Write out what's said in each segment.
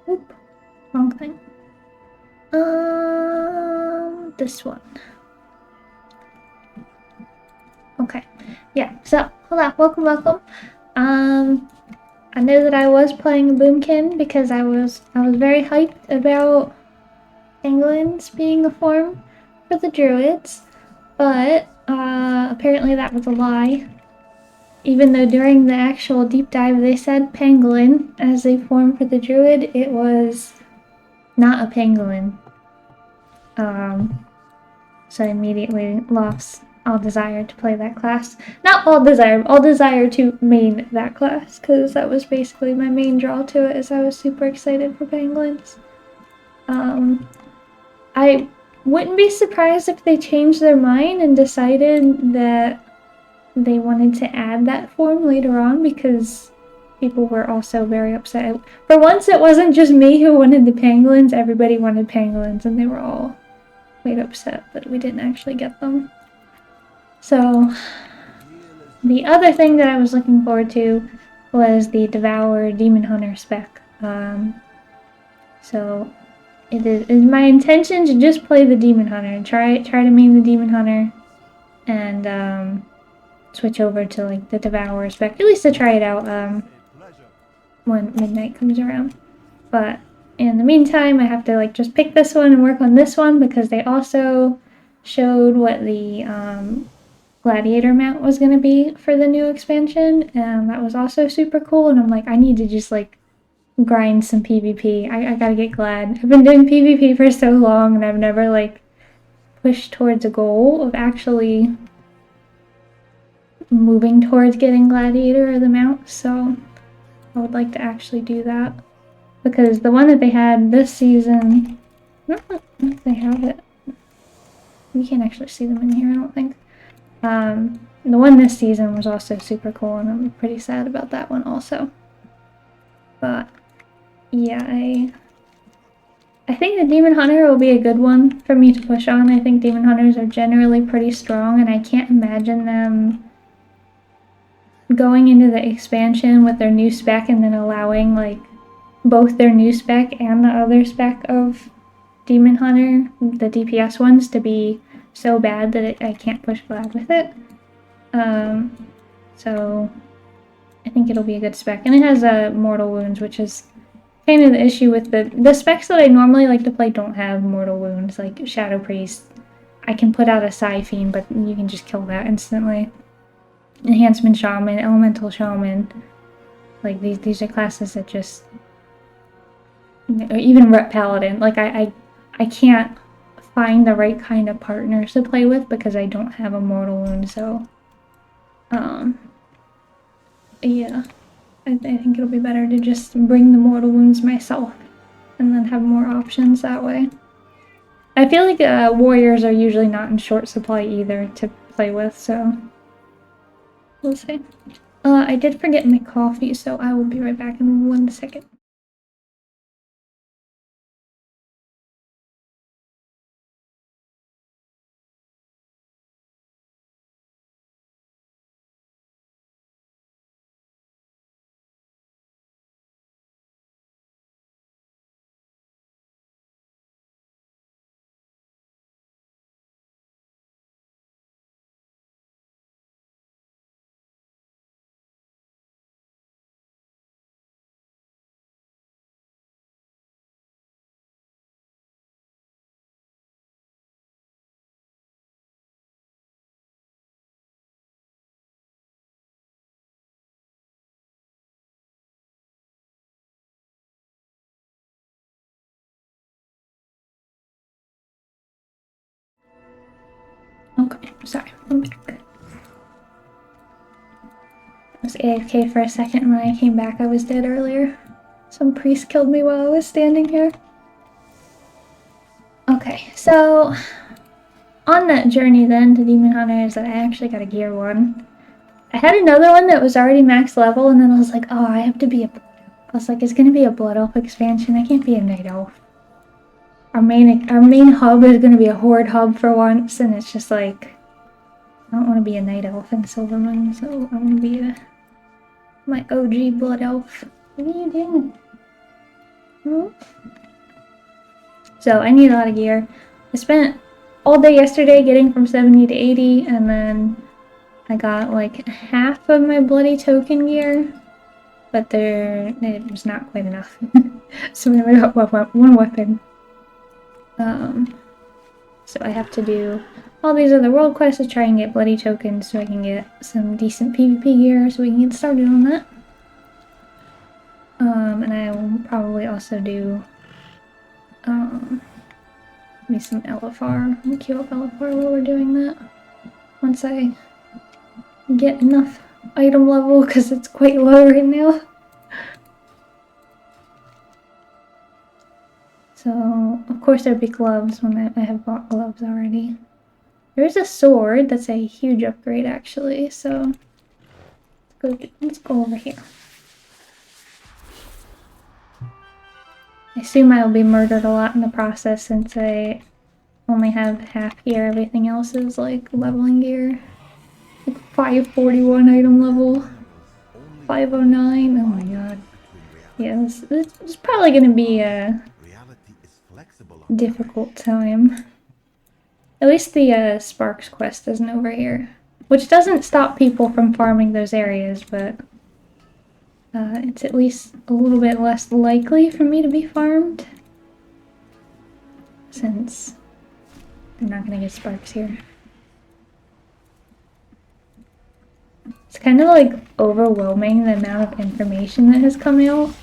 Oop, wrong thing. This one. Okay, yeah, so, hold on, welcome. I know that I was playing Boomkin because I was very hyped about pangolins being a form for the druids, but, apparently that was a lie. Even though during the actual deep dive they said pangolin as a form for the druid, it was not a pangolin. So I immediately lost all desire to play that class. Not all desire to main that class, because that was basically my main draw to it, as I was super excited for pangolins. I wouldn't be surprised if they changed their mind and decided that they wanted to add that form later on, because people were also very upset. For once, it wasn't just me who wanted the pangolins, everybody wanted pangolins, and they were all quite upset that we didn't actually get them. So, the other thing that I was looking forward to was the Devourer Demon Hunter spec. So, it is my intention to just play the Demon Hunter and try to main the Demon Hunter, and switch over to like the Devourer spec, at least to try it out when midnight comes around. But in the meantime, I have to like just pick this one and work on this one, because they also showed what the gladiator mount was going to be for the new expansion, and that was also super cool. And I'm like, I need to just like grind some PvP. I gotta get glad. I've been doing PvP for so long, and I've never like pushed towards a goal of actually moving towards getting gladiator or the mount. So I would like to actually do that, because the one that they had this season, I don't know if they have it. You can't actually see them in here, I don't think. The one this season was also super cool, and I'm pretty sad about that one also. But yeah, I think the Demon Hunter will be a good one for me to push on. I think Demon Hunters are generally pretty strong, and I can't imagine them going into the expansion with their new spec and then allowing like both their new spec and the other spec of Demon Hunter, the DPS ones, to be so bad that I can't push glad with it. So I think it'll be a good spec, and it has mortal wounds, which is kind of the issue with the specs that I normally like to play don't have mortal wounds, like Shadow Priest. I can put out a Psy Fiend, but you can just kill that instantly. Enhancement Shaman, Elemental Shaman, like these are classes that just, or even Rep Paladin, like I can't find the right kind of partners to play with because I don't have a mortal wound. So yeah, I think it'll be better to just bring the mortal wounds myself and then have more options that way. I feel like warriors are usually not in short supply either to play with, so we'll see. I did forget my coffee, so I will be right back in 1 second. Okay, sorry, I'm back. I was AFK for a second, and when I came back I was dead earlier. Some priest killed me while I was standing here. Okay, so on that journey then to Demon Hunters, I actually got a gear one. I had another one that was already max level, and then I was like, oh, I have to be a... I was like, it's gonna be a Blood Elf expansion, I can't be a Night Elf. Our main hub is gonna be a Horde hub for once, and it's just like, I don't want to be a Night Elf in Silvermoon, so I want to be my OG Blood Elf. What are you doing? So I need a lot of gear. I spent all day yesterday getting from 70 to 80, and then I got like half of my bloody token gear, but it was not quite enough. So I only got one weapon. So I have to do all these other world quests to try and get bloody tokens so I can get some decent PvP gear so we can get started on that. And I will probably also do maybe some LFR. I'll queue up LFR while we're doing that. Once I get enough item level, because it's quite low right now. So, of course there'd be gloves when I have bought gloves already. There's a sword that's a huge upgrade actually, so let's go over here. I assume I will be murdered a lot in the process since I only have half gear. Everything else is like leveling gear. Like 541 item level. 509. Oh my god. Yeah, this is probably gonna be a difficult time. At least the Sparks quest isn't over here. Which doesn't stop people from farming those areas, but it's at least a little bit less likely for me to be farmed. Since I'm not gonna get Sparks here. It's kind of like overwhelming the amount of information that has come out.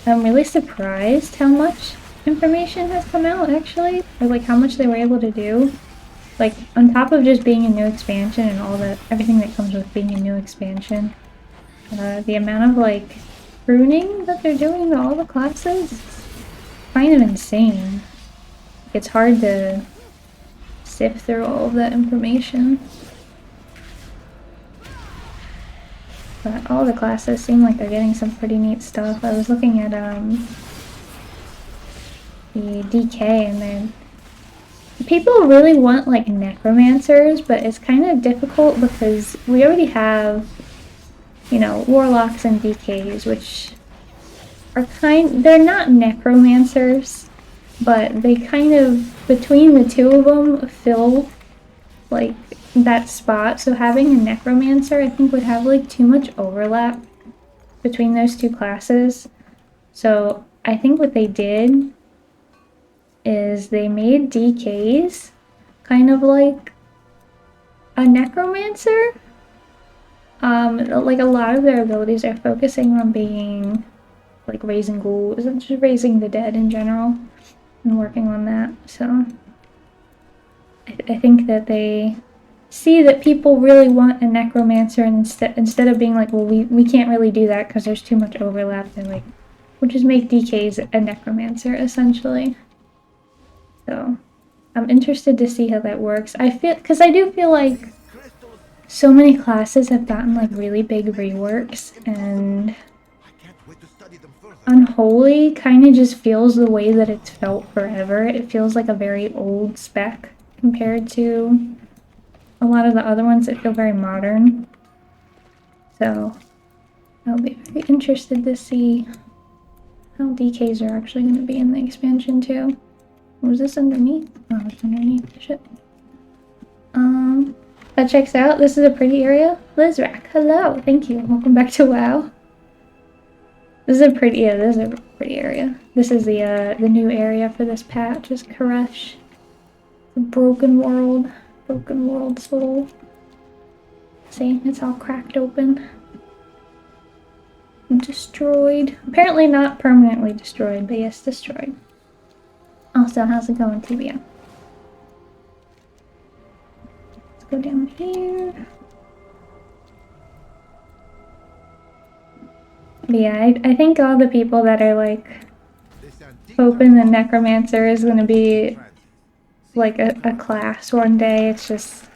I'm really surprised how much information has come out actually, or like how much they were able to do. Like on top of just being a new expansion and everything that comes with being a new expansion, the amount of like pruning that they're doing to all the classes is kind of insane. It's hard to sift through all of that information. But all the classes seem like they're getting some pretty neat stuff. I was looking at the DK, and then people really want like necromancers, but it's kind of difficult because we already have, you know, warlocks and DKs, which are they're not necromancers, but they kind of, between the two of them, fill like that spot. So having a necromancer I think would have like too much overlap between those two classes. So I think what they did is they made DKs kind of like a necromancer. Like a lot of their abilities are focusing on being like raising ghouls and just raising the dead in general and working on that. So I think that they see that people really want a necromancer, and instead of being like, well, we can't really do that because there's too much overlap, they're like, we'll just make DKs a necromancer essentially. So I'm interested to see how that works. Because I do feel like so many classes have gotten like really big reworks, and Unholy kind of just feels the way that it's felt forever. It feels like a very old spec compared to a lot of the other ones that feel very modern. So I'll be very interested to see how DKs are actually going to be in the expansion too. Was this underneath? Oh, it's underneath. Shit. That checks out. This is a pretty area. Lizrak, hello. Thank you. Welcome back to WoW. This is a pretty, yeah, this is a pretty area. This is the new area for this patch, is Koresh. The Broken World. Broken World Soul. See, it's all cracked open. Destroyed. Apparently not permanently destroyed, but yes, destroyed. Also, how's it going, TBM? Let's go down here. But yeah, I think all the people that are like hoping the Necromancer is going to be like a class one day, it's just,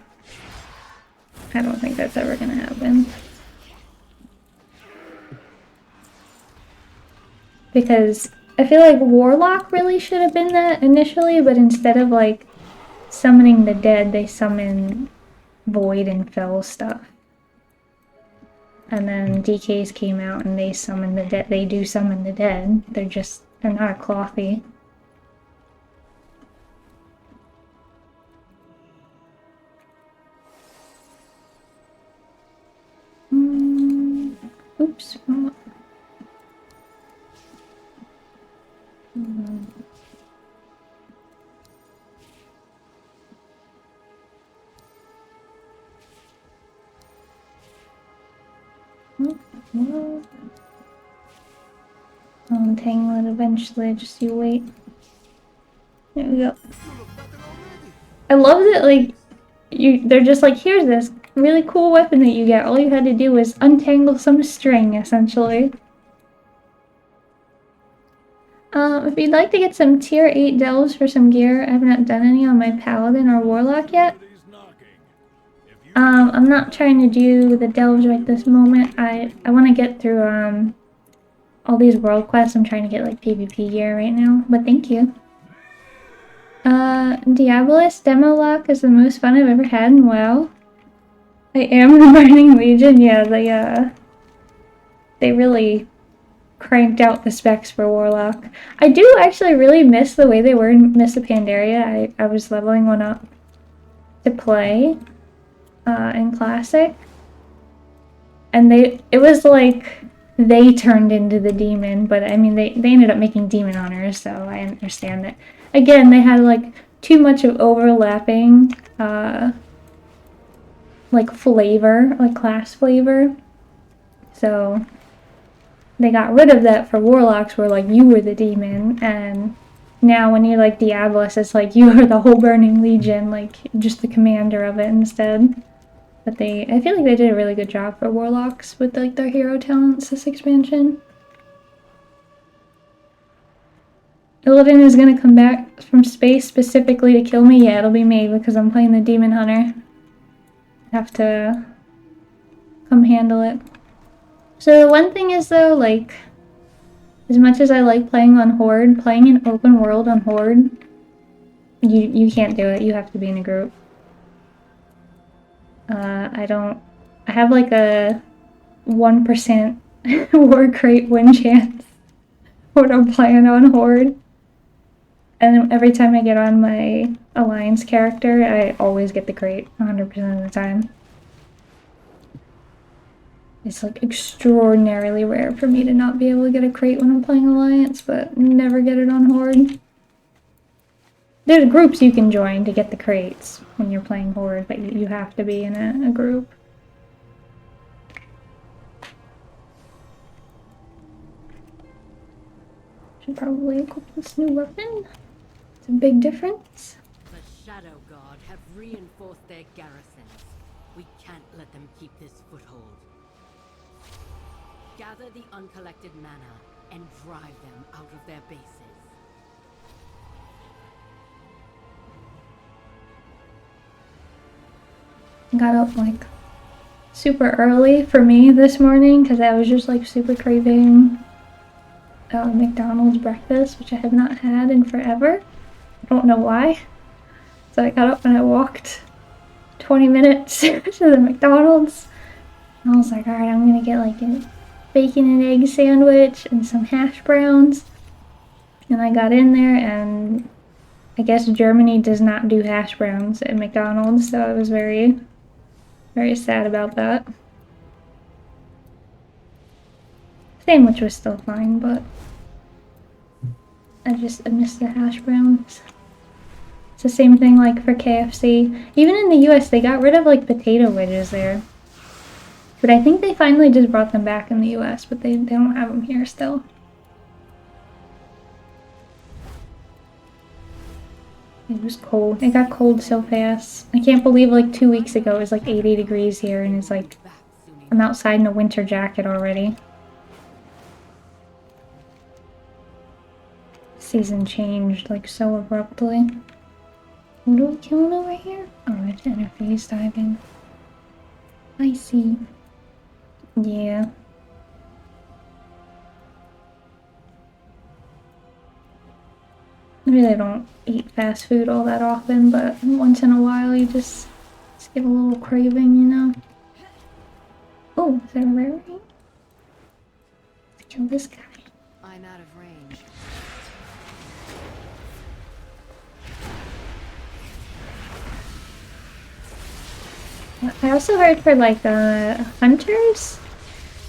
I don't think that's ever going to happen. Because I feel like Warlock really should have been that initially, but instead of like summoning the dead, they summon Void and Fel stuff. And then DKs came out and they summon the dead. They do summon the dead. They're just They're not a clothy. Oops. I'll untangle it eventually, just you wait. There we go. I love that, like, they're just like, here's this really cool weapon that you get. All you had to do was untangle some string, essentially. If you'd like to get some tier 8 delves for some gear, I have not done any on my paladin or warlock yet. I'm not trying to do the delves right this moment. I want to get through all these world quests. I'm trying to get like PvP gear right now, but thank you. Diabolus demo lock is the most fun I've ever had in WoW. I am the Burning Legion. Yeah, they really cranked out the specs for Warlock. I do actually really miss the way they were in Mists of Pandaria. I was leveling one up to play in Classic, and it was like they turned into the demon, but I mean they ended up making demon honors, so I understand that. Again, they had like too much of overlapping like flavor, like class flavor, so they got rid of that for warlocks, where like you were the demon, and now when you're like Diabolus, it's like you are the whole Burning Legion, like just the commander of it instead. But I feel like they did a really good job for warlocks with like their hero talents this expansion. Illidan is gonna come back from space specifically to kill me. Yeah, it'll be me because I'm playing the demon hunter. I have to come handle it. So one thing is though, like, as much as I like playing on Horde, playing an open world on Horde, you can't do it. You have to be in a group. I have like a 1% war crate win chance when I'm playing on Horde. And every time I get on my Alliance character, I always get the crate 100% of the time. It's like extraordinarily rare for me to not be able to get a crate when I'm playing Alliance, but never get it on Horde. There's groups you can join to get the crates when you're playing Horde, but you have to be in a group. Should probably equip this new weapon. It's a big difference. The Shadow Guard have reinforced their garrisons. We can't let them keep this foothold. Gather the uncollected mana and drive them out of their bases. Got up like super early for me this morning because I was just like super craving McDonald's breakfast, which I have not had in forever. I don't know why. So I got up and I walked 20 minutes to the McDonald's. And I was like, alright, I'm gonna get like a bacon and egg sandwich and some hash browns. And I got in there, and I guess Germany does not do hash browns at McDonald's, so I was very, very sad about that. Sandwich was still fine, but I missed the hash browns. It's the same thing like for KFC. Even in the US, they got rid of like potato wedges there. But I think they finally just brought them back in the US, but they don't have them here still. It was cold. It got cold so fast. I can't believe like 2 weeks ago it was like 80 degrees here, and it's like I'm outside in a winter jacket already. Season changed like so abruptly. What are we killing over here? Oh, it's interface diving. I see. Yeah. I really don't eat fast food all that often, but once in a while you just get a little craving, you know? Oh, is there a rarity? Let's kill this guy. I'm out of range. I also heard for like hunters,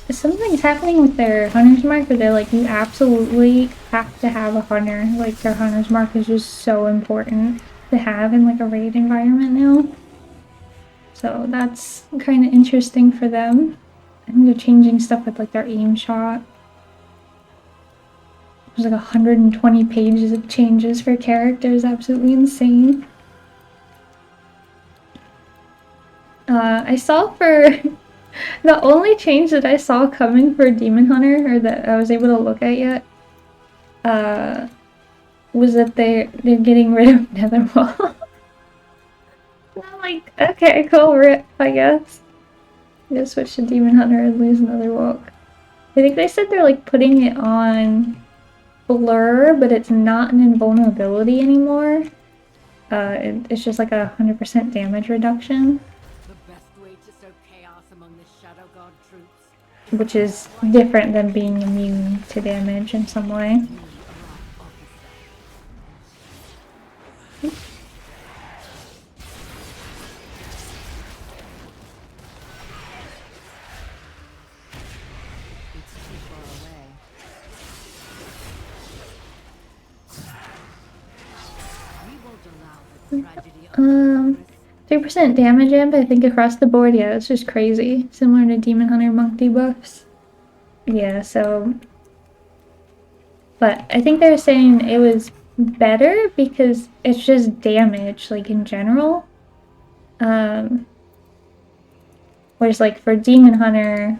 something's happening with their hunter's mark where they're like, you absolutely have to have a hunter. Like their hunter's mark is just so important to have in like a raid environment now. So that's kind of interesting for them. And they're changing stuff with like their aim shot. There's like 120 pages of changes for characters, absolutely insane. I saw for the only change that I saw coming for Demon Hunter, or that I was able to look at yet, was that they're getting rid of Netherwall. I'm like, okay, cool, rip, I guess. Just switch to Demon Hunter and lose Netherwalk. I think they said they're like putting it on Blur, but it's not an invulnerability anymore. It's just like 100% damage reduction. Which is different than being immune to damage in some way. Um, 3% damage amp, I think, across the board. Yeah, it's just crazy. Similar to Demon Hunter monk debuffs. Yeah, so... But I think they're saying it was better because it's just damage, like, in general. Whereas, like, for Demon Hunter...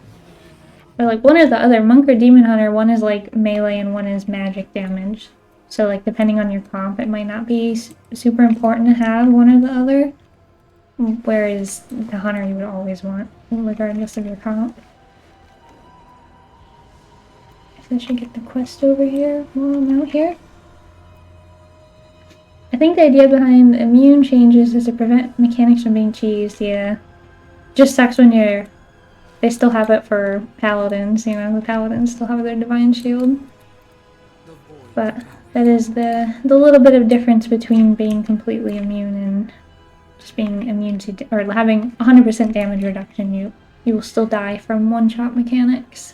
Or, like, one or the other, Monk or Demon Hunter, one is, like, melee and one is magic damage. So, like, depending on your comp, it might not be super important to have one or the other. Whereas the Hunter you would always want, regardless of your comp. I should get the quest over here while I'm out here. I think the idea behind the immune changes is to prevent mechanics from being cheesed, yeah. Just sucks when you're... They still have it for paladins, you know, the paladins still have their divine shield. But that is the little bit of difference between being completely immune and just being immune to, or having 100% damage reduction. You will still die from one-shot mechanics.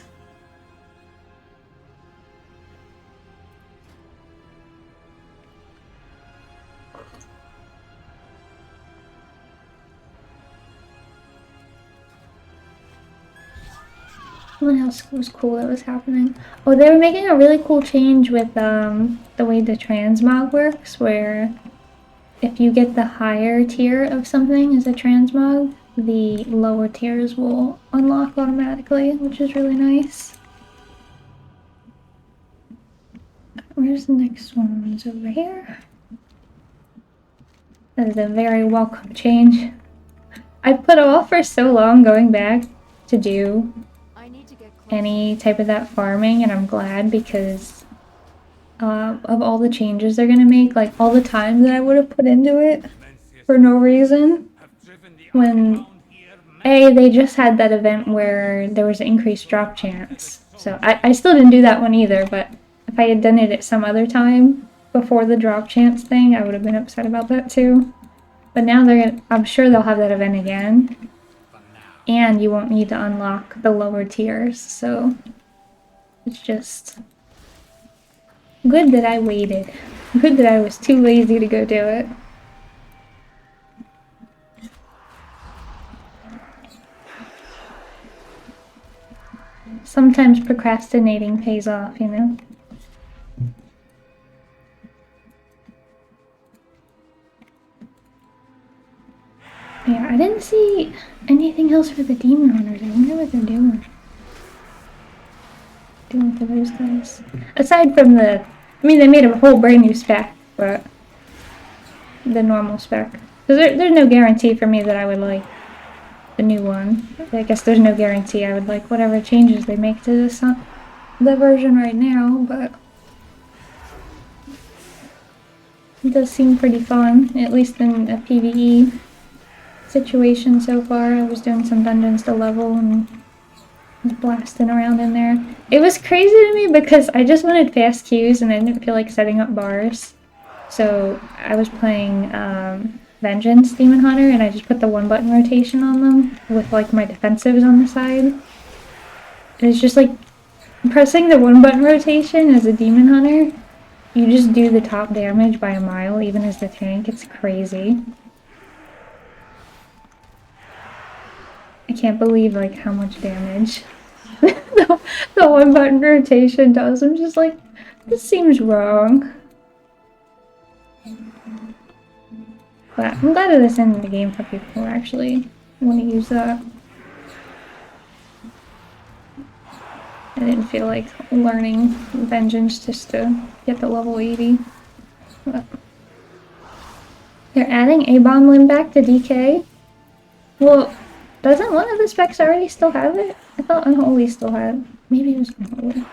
What else was cool that was happening? Oh, they were making a really cool change with the way the transmog works, where if you get the higher tier of something as a transmog, the lower tiers will unlock automatically, which is really nice. Where's the next one? It's over here. That is a very welcome change. I put off for so long going back to do any type of that farming, and I'm glad because of all the changes they're gonna make, like all the time that I would have put into it for no reason. When they just had that event where there was an increased drop chance, so I still didn't do that one either, but if I had done it at some other time before the drop chance thing, I would have been upset about that too. But now I'm sure they'll have that event again. And you won't need to unlock the lower tiers, so it's just good that I waited. Good that I was too lazy to go do it. Sometimes procrastinating pays off, you know? Yeah, I didn't see anything else for the Demon Hunters. I wonder what they're doing. For those guys. Aside from the... I mean, they made a whole brand new spec, but... The normal spec. Because there's no guarantee for me that I would like the new one. I guess there's no guarantee I would like whatever changes they make to this, the version right now, but... It does seem pretty fun, at least in a PvE situation so far. I was doing some dungeons to level and was blasting around in there. It was crazy to me because I just wanted fast queues and I didn't feel like setting up bars. So I was playing Vengeance Demon Hunter, and I just put the 1-button rotation on them with like my defensives on the side. And it's just like pressing the 1-button rotation as a Demon Hunter, you just do the top damage by a mile, even as the tank. It's crazy. I can't believe like how much damage the 1-button rotation does. I'm just like, this seems wrong. But I'm glad that it's in the game for people who actually want to use that. I didn't feel like learning Vengeance just to get to level 80. But they're adding A-Bomb Limb back to DK? Well, doesn't one of the specs already still have it? I thought Unholy still had. Maybe it was Unholy.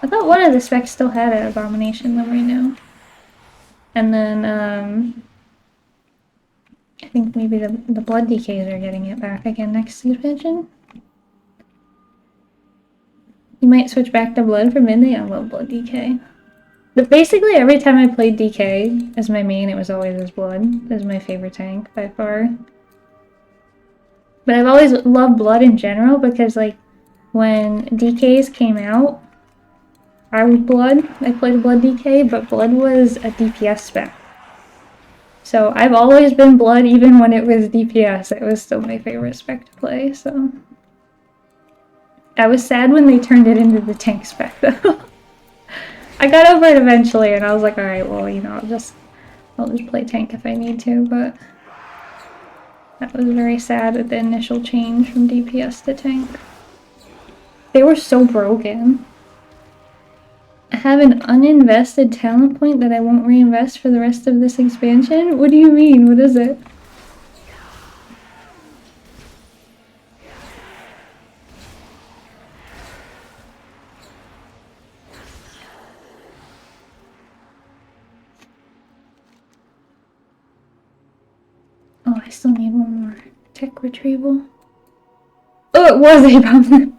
I thought one of the specs still had an Abomination Limb right now. And then, I think maybe the Blood DKs are getting it back again next expansion. You might switch back to Blood for Midnight. I love Blood DK. But basically, every time I played DK as my main, it was always as Blood. It was my favorite tank by far. But I've always loved Blood in general because, like, when DKs came out, I was Blood. I played Blood DK, but Blood was a DPS spec. So I've always been Blood even when it was DPS. It was still my favorite spec to play, so... I was sad when they turned it into the tank spec, though. I got over it eventually, and I was like, alright, well, you know, I'll just play tank if I need to, but... That was very sad at the initial change from DPS to tank. They were so broken. I have an uninvested talent point that I won't reinvest for the rest of this expansion? What do you mean? What is it? Oh, I still need one more tech retrieval. Oh, it was A-Bomb Limb.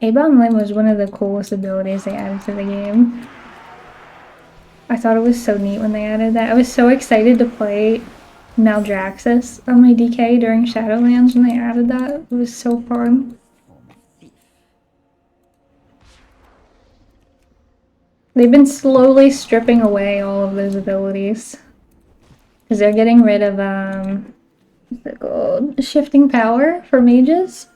A-Bomb Limb was one of the coolest abilities they added to the game. I thought it was so neat when they added that. I was so excited to play Maldraxxus on my DK during Shadowlands when they added that. It was so fun. They've been slowly stripping away all of those abilities. Because they're getting rid of, what's it called? Shifting Power for mages.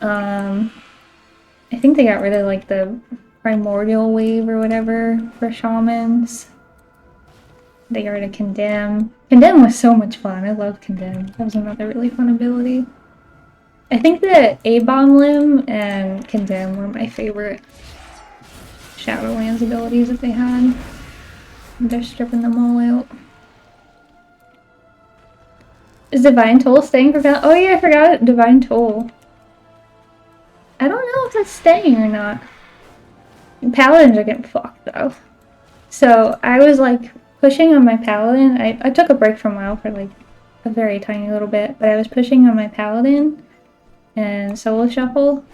I think they got rid of, like, the Primordial Wave or whatever for shamans. They got rid of Condemn. Condemn was so much fun. I loved Condemn. That was another really fun ability. I think that A-Bomb Limb and Condemn were my favorite Shadowlands abilities that they had. They're stripping them all out. Is Divine Toll staying for Paladin? Oh yeah, I forgot Divine Toll. I don't know if that's staying or not. Paladins are getting fucked though. So I was like pushing on my Paladin. I took a break from WoW for like a very tiny little bit, but I was pushing on my Paladin and Solo Shuffle.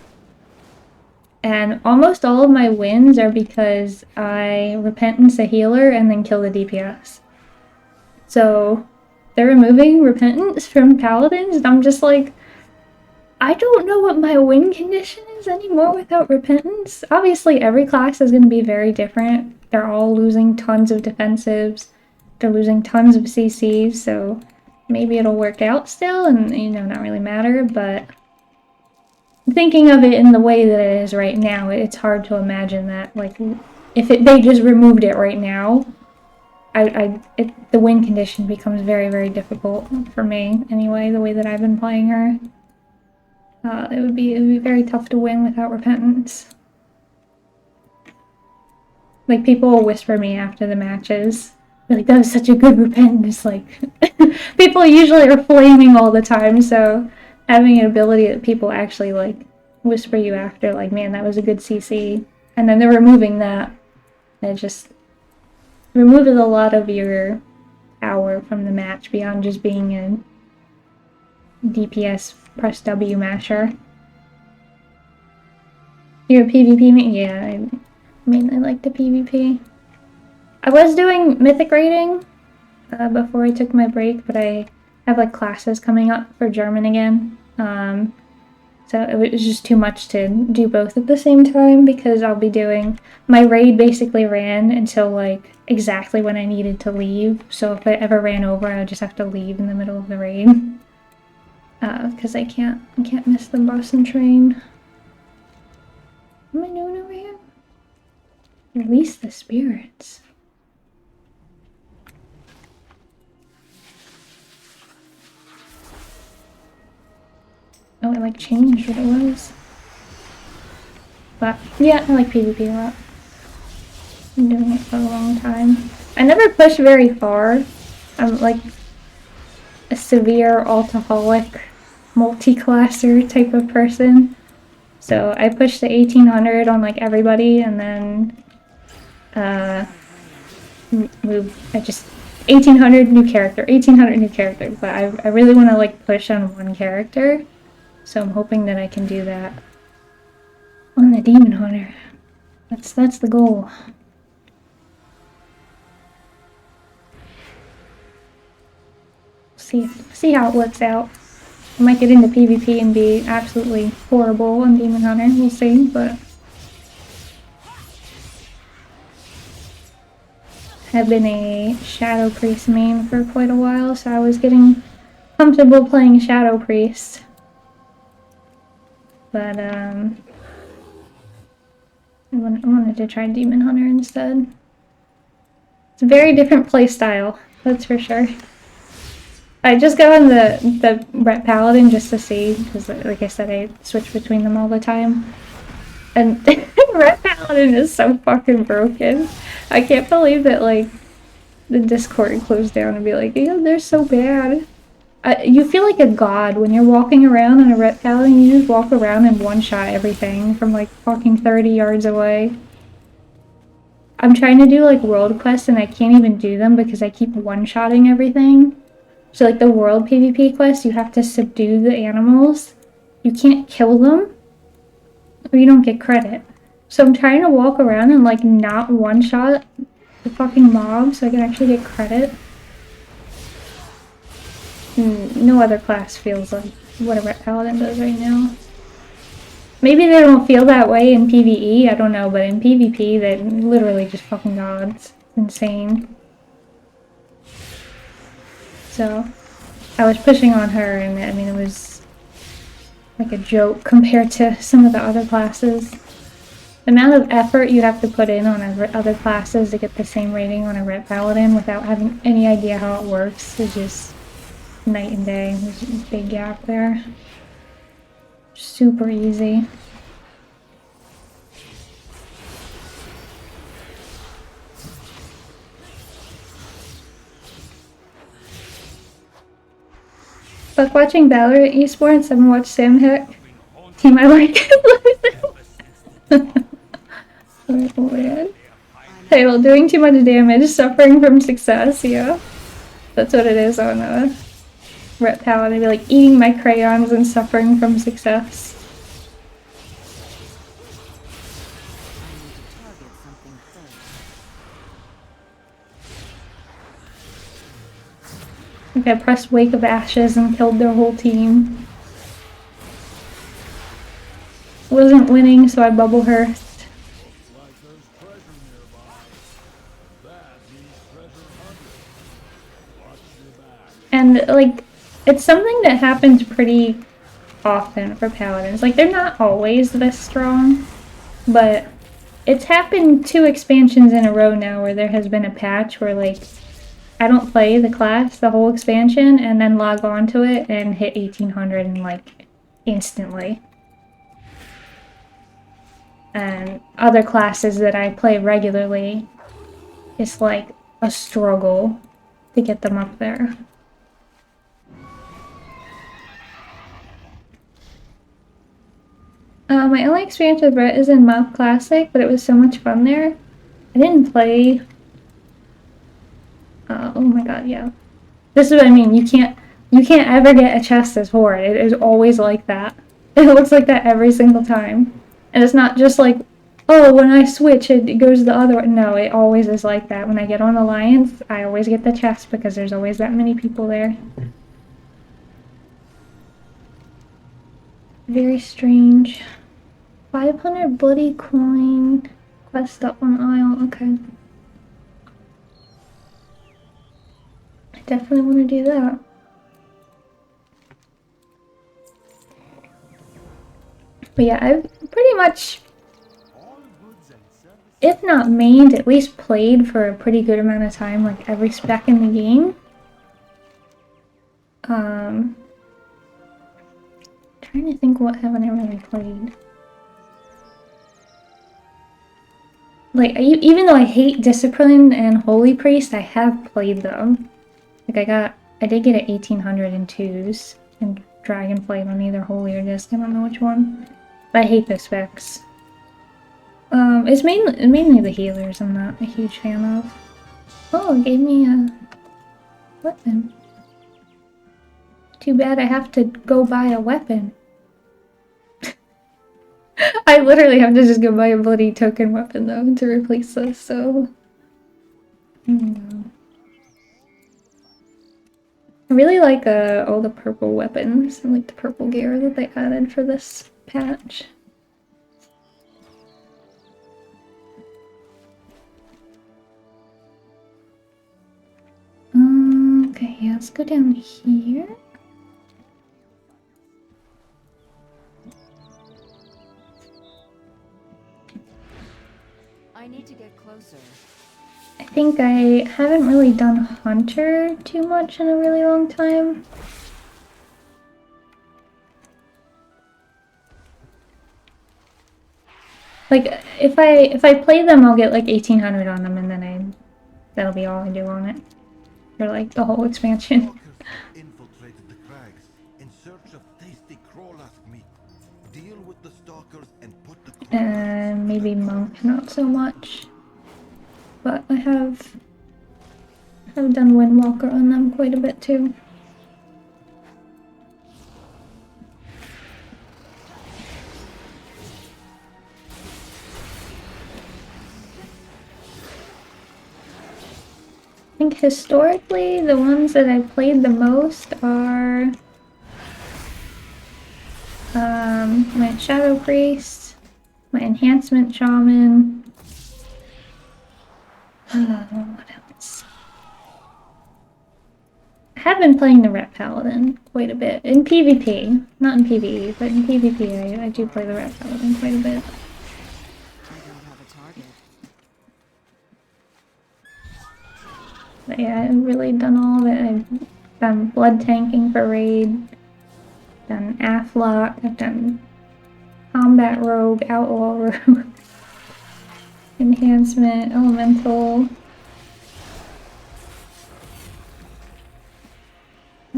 And almost all of my wins are because I Repentance a healer and then kill the DPS. So they're removing Repentance from Paladins, and I'm just like, I don't know what my win condition is anymore without Repentance. Obviously, every class is going to be very different. They're all losing tons of defensives. They're losing tons of CCs, so maybe it'll work out still and, you know, not really matter, but thinking of it in the way that it is right now, it's hard to imagine that, like, if they just removed it right now, the win condition becomes very, very difficult for me, anyway, the way that I've been playing her. It would be very tough to win without Repentance. Like, people will whisper me after the matches, like, that was such a good Repentance, like, people usually are flaming all the time, so having an ability that people actually, like, whisper you after, like, man, that was a good CC, and then they're removing that, and it just removes a lot of your power from the match beyond just being a DPS press W masher. You're a PvP main? Yeah, I mainly like the PvP. I was doing mythic raiding before I took my break, but I have like classes coming up for German again. So it was just too much to do both at the same time because I'll be doing... My raid basically ran until like exactly when I needed to leave. So if I ever ran over, I would just have to leave in the middle of the raid. Because I can't miss the bus and train. What am I doing over here? Release the spirits. Oh, I like changed what it was. But yeah, I like PvP a lot. Been doing it for a long time. I never push very far. I'm like a severe alcoholic, multi-classer type of person. So I pushed the 1800 on like everybody and then I just 1800 new character, 1800 new character, but I really want to like push on one character. So I'm hoping that I can do that on the Demon Hunter. That's the goal. See how it works out. I might get into PvP and be absolutely horrible on Demon Hunter. We'll see, but I've been a Shadow Priest main for quite a while, so I was getting comfortable playing Shadow Priest. But I wanted to try Demon Hunter instead. It's a very different playstyle, that's for sure. I just got on the Ret Paladin just to see, because like I said, I switch between them all the time. And Ret Paladin is so fucking broken. I can't believe that like the Discord closed down and be like, yeah, they're so bad. You feel like a god when you're walking around on a Ret Paladin. You just walk around and one-shot everything from like fucking 30 yards away. I'm trying to do like world quests and I can't even do them because I keep one-shotting everything. So like the world PvP quest, you have to subdue the animals. You can't kill them or you don't get credit. So I'm trying to walk around and like not one-shot the fucking mob so I can actually get credit. No other class feels like what a Ret Paladin does right now. Maybe they don't feel that way in PvE, I don't know, but in PvP, they're literally just fucking gods. It's insane. So, I was pushing on her, and I mean, it was like a joke compared to some of the other classes. The amount of effort you have to put in on other classes to get the same rating on a Ret Paladin without having any idea how it works is just night and day. There's a big gap there. Super easy. Fuck watching Valorant esports. I've watched Sam Heck. Team I like. Oh man. Title, doing too much damage, suffering from success, yeah. That's what it is on Ret Paladin. I'd be like eating my crayons and suffering from success. I think I pressed Wake of Ashes and killed their whole team. Wasn't winning, so I bubble hearthed. And like, it's something that happens pretty often for paladins. Like, they're not always this strong, but it's happened 2 expansions in a row now where there has been a patch where like I don't play the class the whole expansion and then log on to it and hit 1800 and like instantly. And other classes that I play regularly, it's like a struggle to get them up there. My only experience with Ret is in Mob Classic, but it was so much fun there. I didn't play... oh my god, yeah. This is what I mean, you can't ever get a chest as Horde. It is always like that. It looks like that every single time. And it's not just like, oh, when I switch, it goes the other way. No, it always is like that. When I get on Alliance, I always get the chest because there's always that many people there. Very strange. 500 bloody coin. Quest up on aisle. Okay. I definitely want to do that. But yeah, I've pretty much, if not mained, at least played for a pretty good amount of time, like every spec in the game. Trying to think what haven't I really played. Like, even though I hate Discipline and Holy Priest, I have played them. Like, I did get an 1800 in 2s, and Dragonflight on either Holy or Disc, I don't know which one. But I hate the specs. It's mainly the healers I'm not a huge fan of. Oh, it gave me a weapon. Too bad I have to go buy a weapon. I literally have to just go buy a bloody token weapon though to replace this, so... I really like all the purple weapons and like the purple gear that they added for this patch. Okay, yeah, let's go down here. I need to get closer. I think I haven't really done Hunter too much in a really long time. Like, if I play them, I'll get like 1800 on them, and then that'll be all I do on it. For like the whole expansion. Infiltrated the crags in search of tasty crawler meat. Deal with the stalkers and put the And maybe Monk, not so much. But I have done Windwalker on them quite a bit too. I think historically, the ones that I've played the most are my Shadow Priest, my Enhancement Shaman. What else? I have been playing the Ret Paladin quite a bit. In PvP, not in PvE, but in PvP I do play the Ret Paladin quite a bit. But yeah, I've really done all of it. I've done blood tanking for raid, done Afflock, I've done combat rogue, outlaw rogue, enhancement, elemental,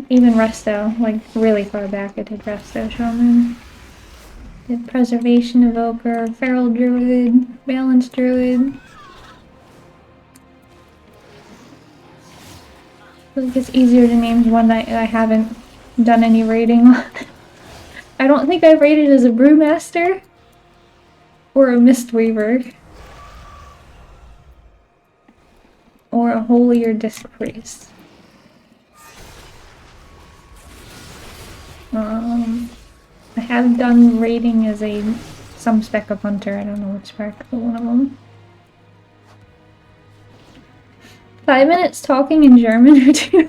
even resto, like really far back I did resto shaman. Did preservation evoker, feral druid, balance druid. I think it's easier to name one that I haven't done any raiding on. I don't think I've raided as a brewmaster or a mistweaver or a holy or disc priest. I have done raiding as some spec of hunter. I don't know which spec, but one of them. 5 minutes talking in German or two?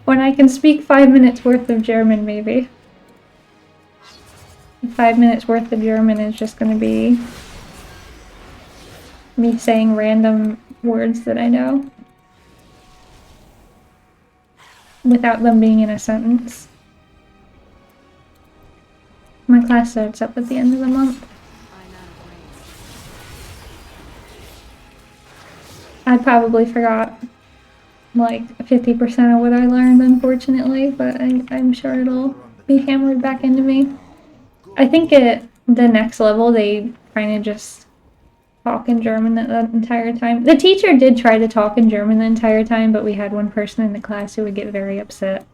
When I can speak 5 minutes worth of German, maybe. 5 minutes worth of German is just gonna be me saying random words that I know. Without them being in a sentence. My class starts up at the end of the month. I probably forgot like 50% of what I learned, unfortunately, but I'm sure it'll be hammered back into me. I think at the next level they kind of just talk in German the entire time. The teacher did try to talk in German the entire time, but we had one person in the class who would get very upset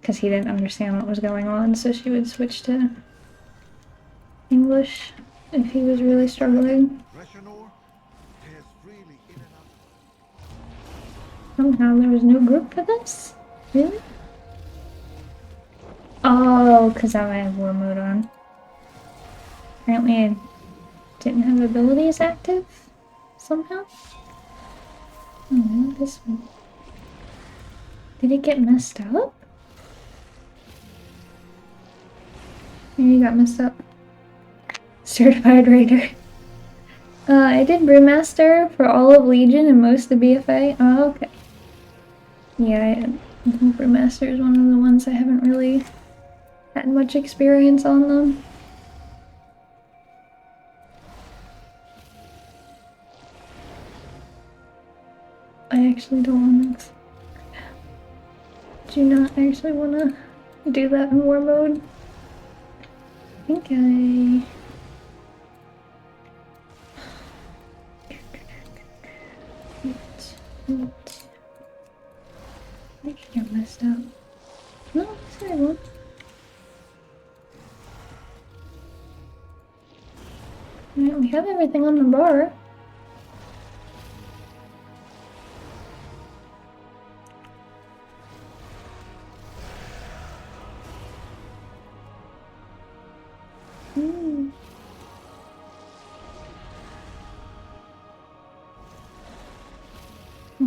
because he didn't understand what was going on, so she would switch to English. if he was really struggling. Somehow there was no group for this? Really? Oh, because I have war mode on. Apparently I didn't have abilities active somehow. Oh, this one. Did it get messed up? Maybe it got messed up. Certified Raider. I did Brewmaster for all of Legion and most of BFA. Oh, okay. Yeah, Brewmaster is one of the ones I haven't really had much experience on them. I actually don't want to. Do not actually want to do that in war mode. I think I got messed up. No, sorry, one. Alright, we have everything on the bar.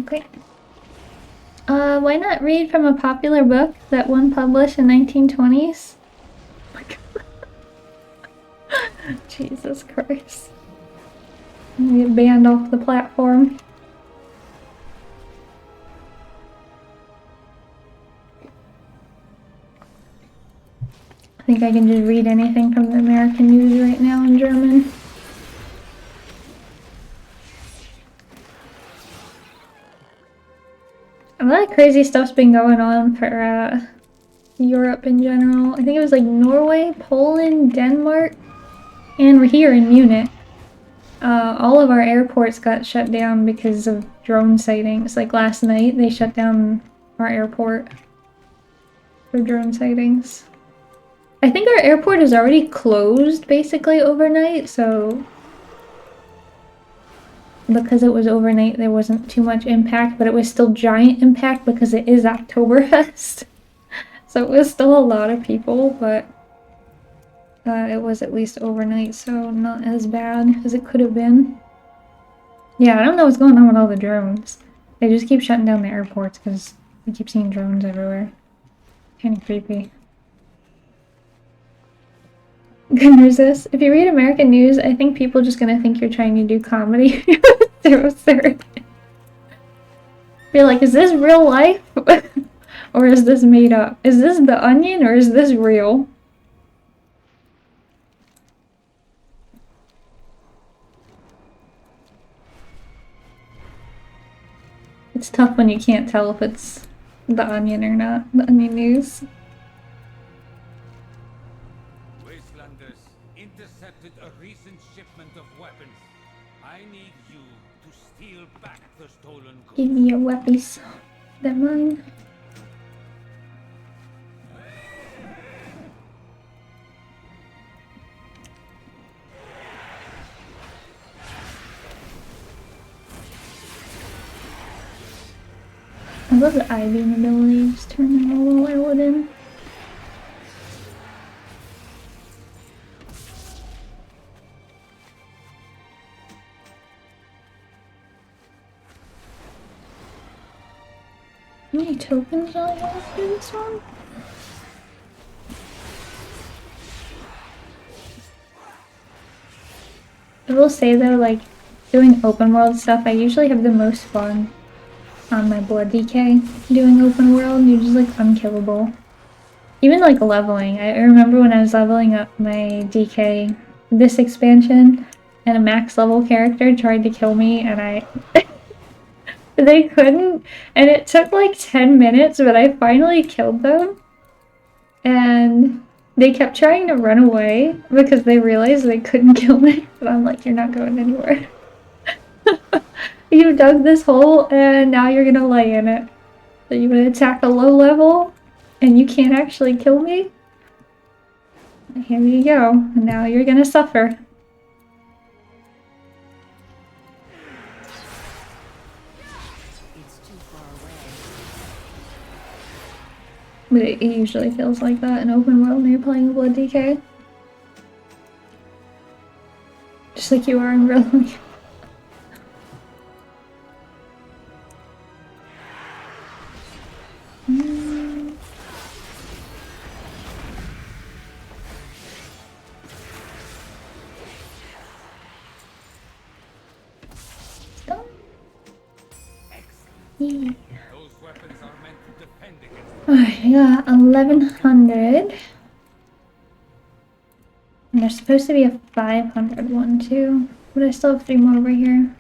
Okay. Why not read from a popular book that one published in 1920s? Oh my God. Jesus Christ. I'm gonna get banned off the platform. I think I can just read anything from the American news right now in German. A lot of crazy stuff's been going on for Europe in general. I think it was like Norway, Poland, Denmark, and we're here in Munich. All of our airports got shut down because of drone sightings. Like last night, they shut down our airport for drone sightings. I think our airport is already closed basically overnight, so because it was overnight there wasn't too much impact, but it was still giant impact because it is Oktoberfest. So it was still a lot of people, but it was at least overnight, so not as bad as it could have been. Yeah, I don't know what's going on with all the drones. They just keep shutting down the airports because we keep seeing drones everywhere. Kinda creepy. Good news is, if you read American news, I think people are just gonna think you're trying to do comedy. They're absurd. You're like, is this real life? Or is this made up? Is this The Onion or is this real? It's tough when you can't tell if it's The Onion or not. The Onion news. Intercepted a recent shipment of weapons. I need you to steal back the stolen goods. Give me your weapons. They're mine. I love the I-beam ability, just turn them all arrowed in. How many tokens do I have for this one? I will say though, like, doing open world stuff, I usually have the most fun on my blood DK doing open world. You're just like unkillable. Even like leveling. I remember when I was leveling up my DK this expansion and a max level character tried to kill me and I they couldn't, and it took like 10 minutes, but I finally killed them. And they kept trying to run away because they realized they couldn't kill me. But I'm like, you're not going anywhere. You dug this hole and now you're gonna lay in it. So you're gonna attack a low level and you can't actually kill me? Here you go. And now you're gonna suffer. But it usually feels like that in open world when you're playing Blood DK. Just like you are in real life. Stop. Yeah. Those weapons are meant to defend against. Alright, I got 1100. And there's supposed to be a 500 one too. But I still have 3 more over here.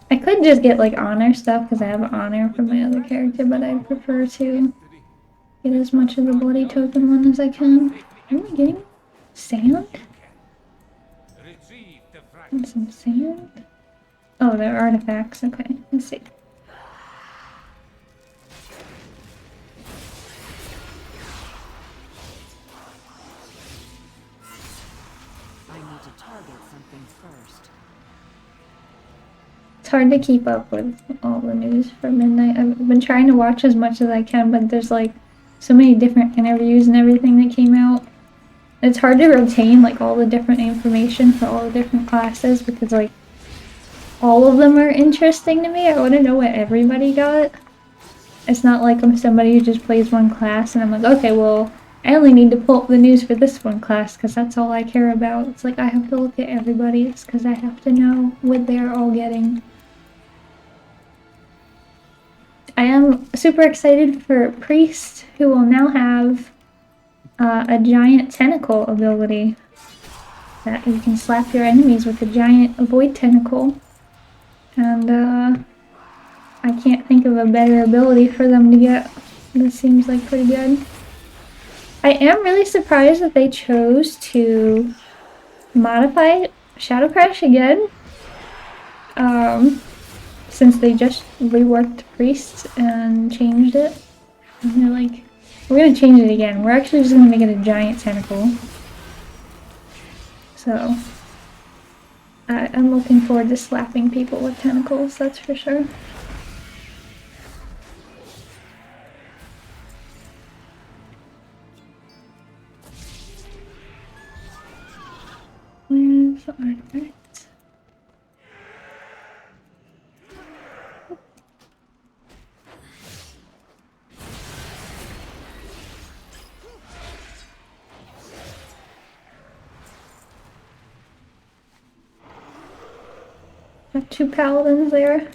I could just get like honor stuff because I have honor from my other character, but I prefer to get as much of the bloody token one as I can. Am I getting sand? Retrieve the fragment. And some sand? Oh, they're artifacts. Okay, let's see. I need to target something first. It's hard to keep up with all the news for midnight. I've been trying to watch as much as I can, but there's like so many different interviews and everything that came out. It's hard to retain like all the different information for all the different classes because like all of them are interesting to me. I want to know what everybody got. It's not like I'm somebody who just plays one class and I'm like, okay, well, I only need to pull up the news for this one class because that's all I care about. It's like I have to look at everybody's because I have to know what they're all getting. I am super excited for Priest, who will now have a giant tentacle ability. That you can slap your enemies with a giant void tentacle. And I can't think of a better ability for them to get. This seems like pretty good. I am really surprised that they chose to modify Shadow Crash again. Since they just reworked Priest and changed it. And they're like, we're gonna change it again. We're actually just gonna make it a giant tentacle. So, I'm looking forward to slapping people with tentacles, that's for sure. Where's the artifact? Got 2 paladins there.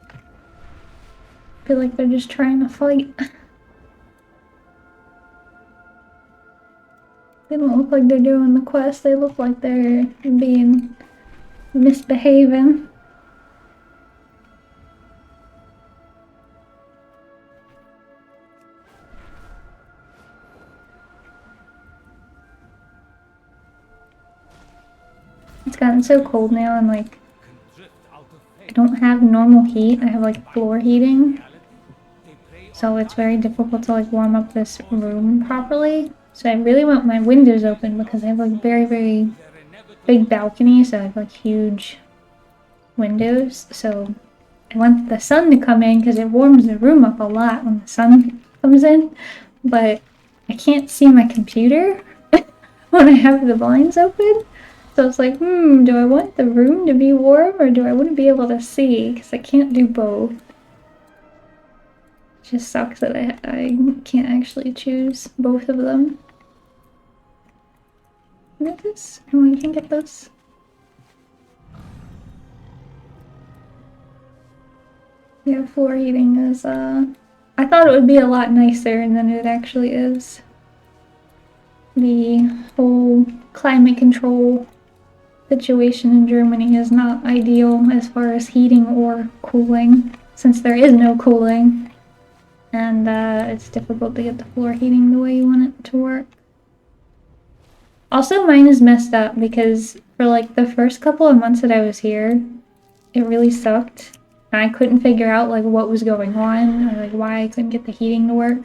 I feel like they're just trying to fight. They don't look like they're doing the quest, they look like they're being misbehaving. It's gotten so cold now and like I don't have normal heat, I have like floor heating. So it's very difficult to like warm up this room properly. So I really want my windows open because I have like very big balcony, so I have like huge windows. So I want the sun to come in because it warms the room up a lot when the sun comes in. But I can't see my computer when I have the blinds open. So it's like, do I want the room to be warm or do I want to be able to see? Because I can't do both. It just sucks that I can't actually choose both of them. Get this? Oh, you can get this. Yeah, floor heating is, I thought it would be a lot nicer than it actually is. The whole climate control situation in Germany is not ideal as far as heating or cooling, since there is no cooling. And it's difficult to get the floor heating the way you want it to work. Also, mine is messed up because for like the first couple of months that I was here, it really sucked. And I couldn't figure out like what was going on or like why I couldn't get the heating to work.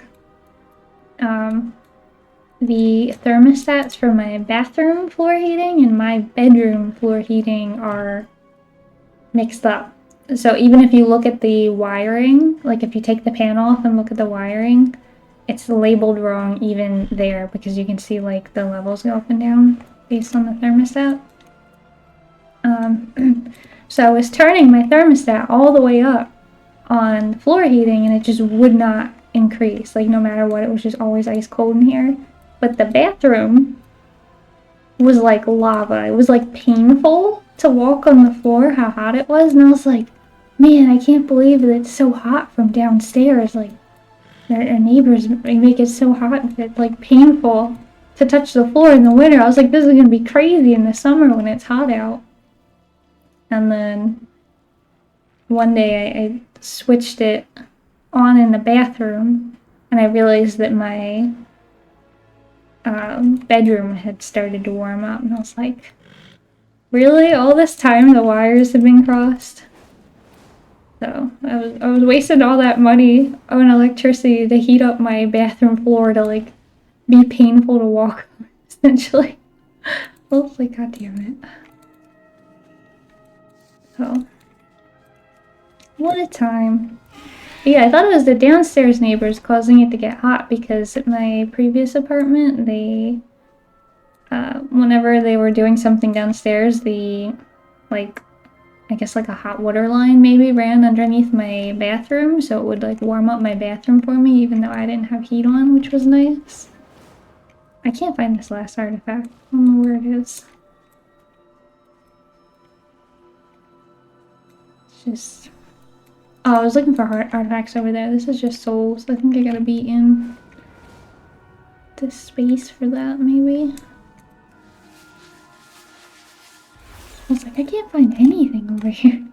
The thermostats for my bathroom floor heating and my bedroom floor heating are mixed up. So even if you look at the wiring, like if you take the pan off and look at the wiring, it's labeled wrong even there because you can see like the levels go up and down based on the thermostat. So I was turning my thermostat all the way up on floor heating and it just would not increase. Like no matter what, it was just always ice cold in here. But the bathroom was like lava. It was like painful to walk on the floor, how hot it was. And I was like, man, I can't believe that it's so hot from downstairs. Like our neighbors make it so hot that it's like painful to touch the floor in the winter. I was like, this is gonna be crazy in the summer when it's hot out. And then one day I switched it on in the bathroom and I realized that my bedroom had started to warm up and I was like, really? All this time the wires have been crossed? So I was wasting all that money on electricity to heat up my bathroom floor to like be painful to walk on, essentially. I was like, god damn it. So what a time. But yeah, I thought it was the downstairs neighbors causing it to get hot because at my previous apartment, they, whenever they were doing something downstairs, the, like, I guess like a hot water line maybe ran underneath my bathroom, so it would like warm up my bathroom for me even though I didn't have heat on, which was nice. I can't find this last artifact. I don't know where it is. Just, oh, I was looking for artifacts over there. This is just souls. I think I gotta be in this space for that, maybe. I was like, I can't find anything over here.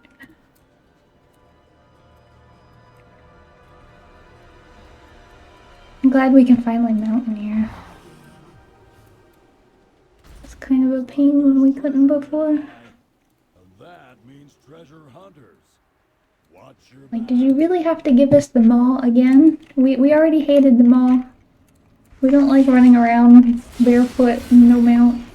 I'm glad we can finally mount in here. It's kind of a pain when we couldn't before. That means treasure hunters. Watch your Like, did you really have to give us the mall again? We already hated the mall. We don't like running around barefoot and no mount.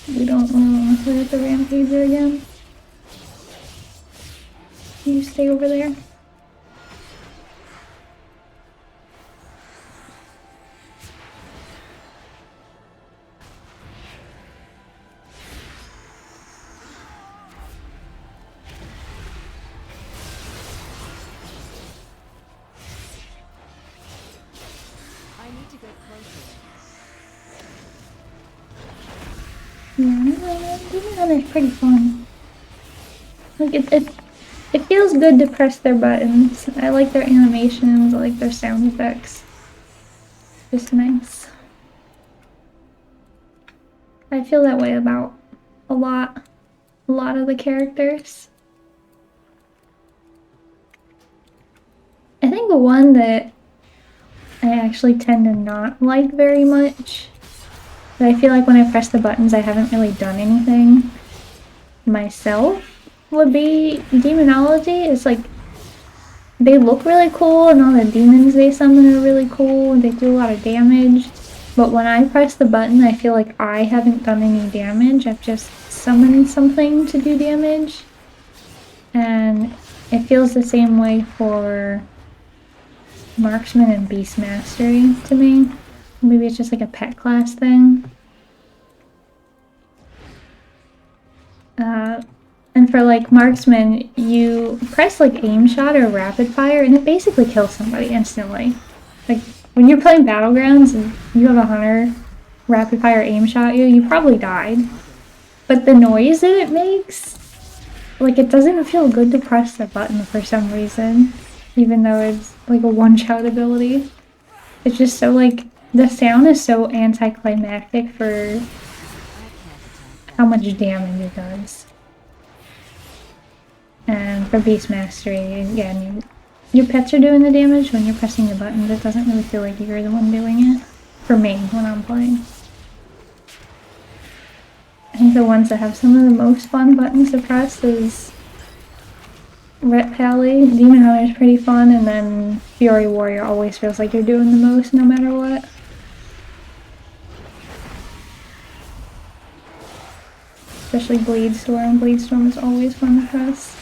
We don't want to hit the rampager again. Can you stay over there? Yeah, Demon Hunter's pretty fun. Like it feels good to press their buttons. I like their animations, I like their sound effects. Just nice. I feel that way about a lot of the characters. I think the one that I actually tend to not like very much, but I feel like when I press the buttons I haven't really done anything myself, would be Demonology. It's like, they look really cool and all the demons they summon are really cool and they do a lot of damage. But when I press the button I feel like I haven't done any damage. I've just summoned something to do damage. And it feels the same way for Marksman and Beast Mastery to me. Maybe it's just like a pet class thing. And for like Marksman, you press like aim shot or rapid fire and it basically kills somebody instantly. Like when you're playing Battlegrounds and you have a hunter rapid fire aim shot you probably died. But the noise that it makes, like it doesn't feel good to press the button for some reason, even though it's like a one-shot ability. It's just so like, the sound is so anticlimactic for how much damage it does. And for Beast Mastery, again, your pets are doing the damage when you're pressing the buttons. It doesn't really feel like you're the one doing it. For me, when I'm playing. I think the ones that have some of the most fun buttons to press is Ret Pally. Demon Hunter is pretty fun, and then Fury Warrior always feels like you're doing the most no matter what. Especially Bladestorm. Bladestorm is always fun to press.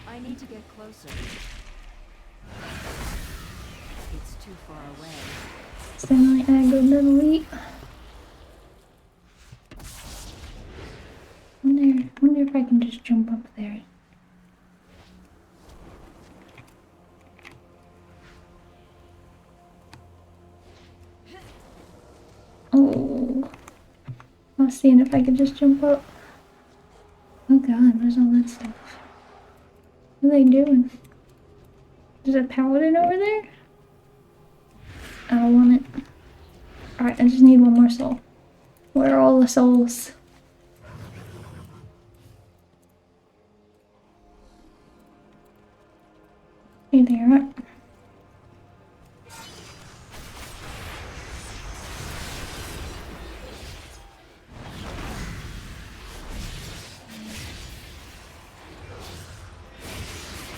I need to get closer. It's too far away. Stanley aggro delete. Wonder if I can just jump up there. Oh, I was seeing if I could just jump up. Oh god, where's all that stuff? What are they doing? There's a paladin over there? I don't want it. Alright, I just need one more soul. Where are all the souls? Hey there.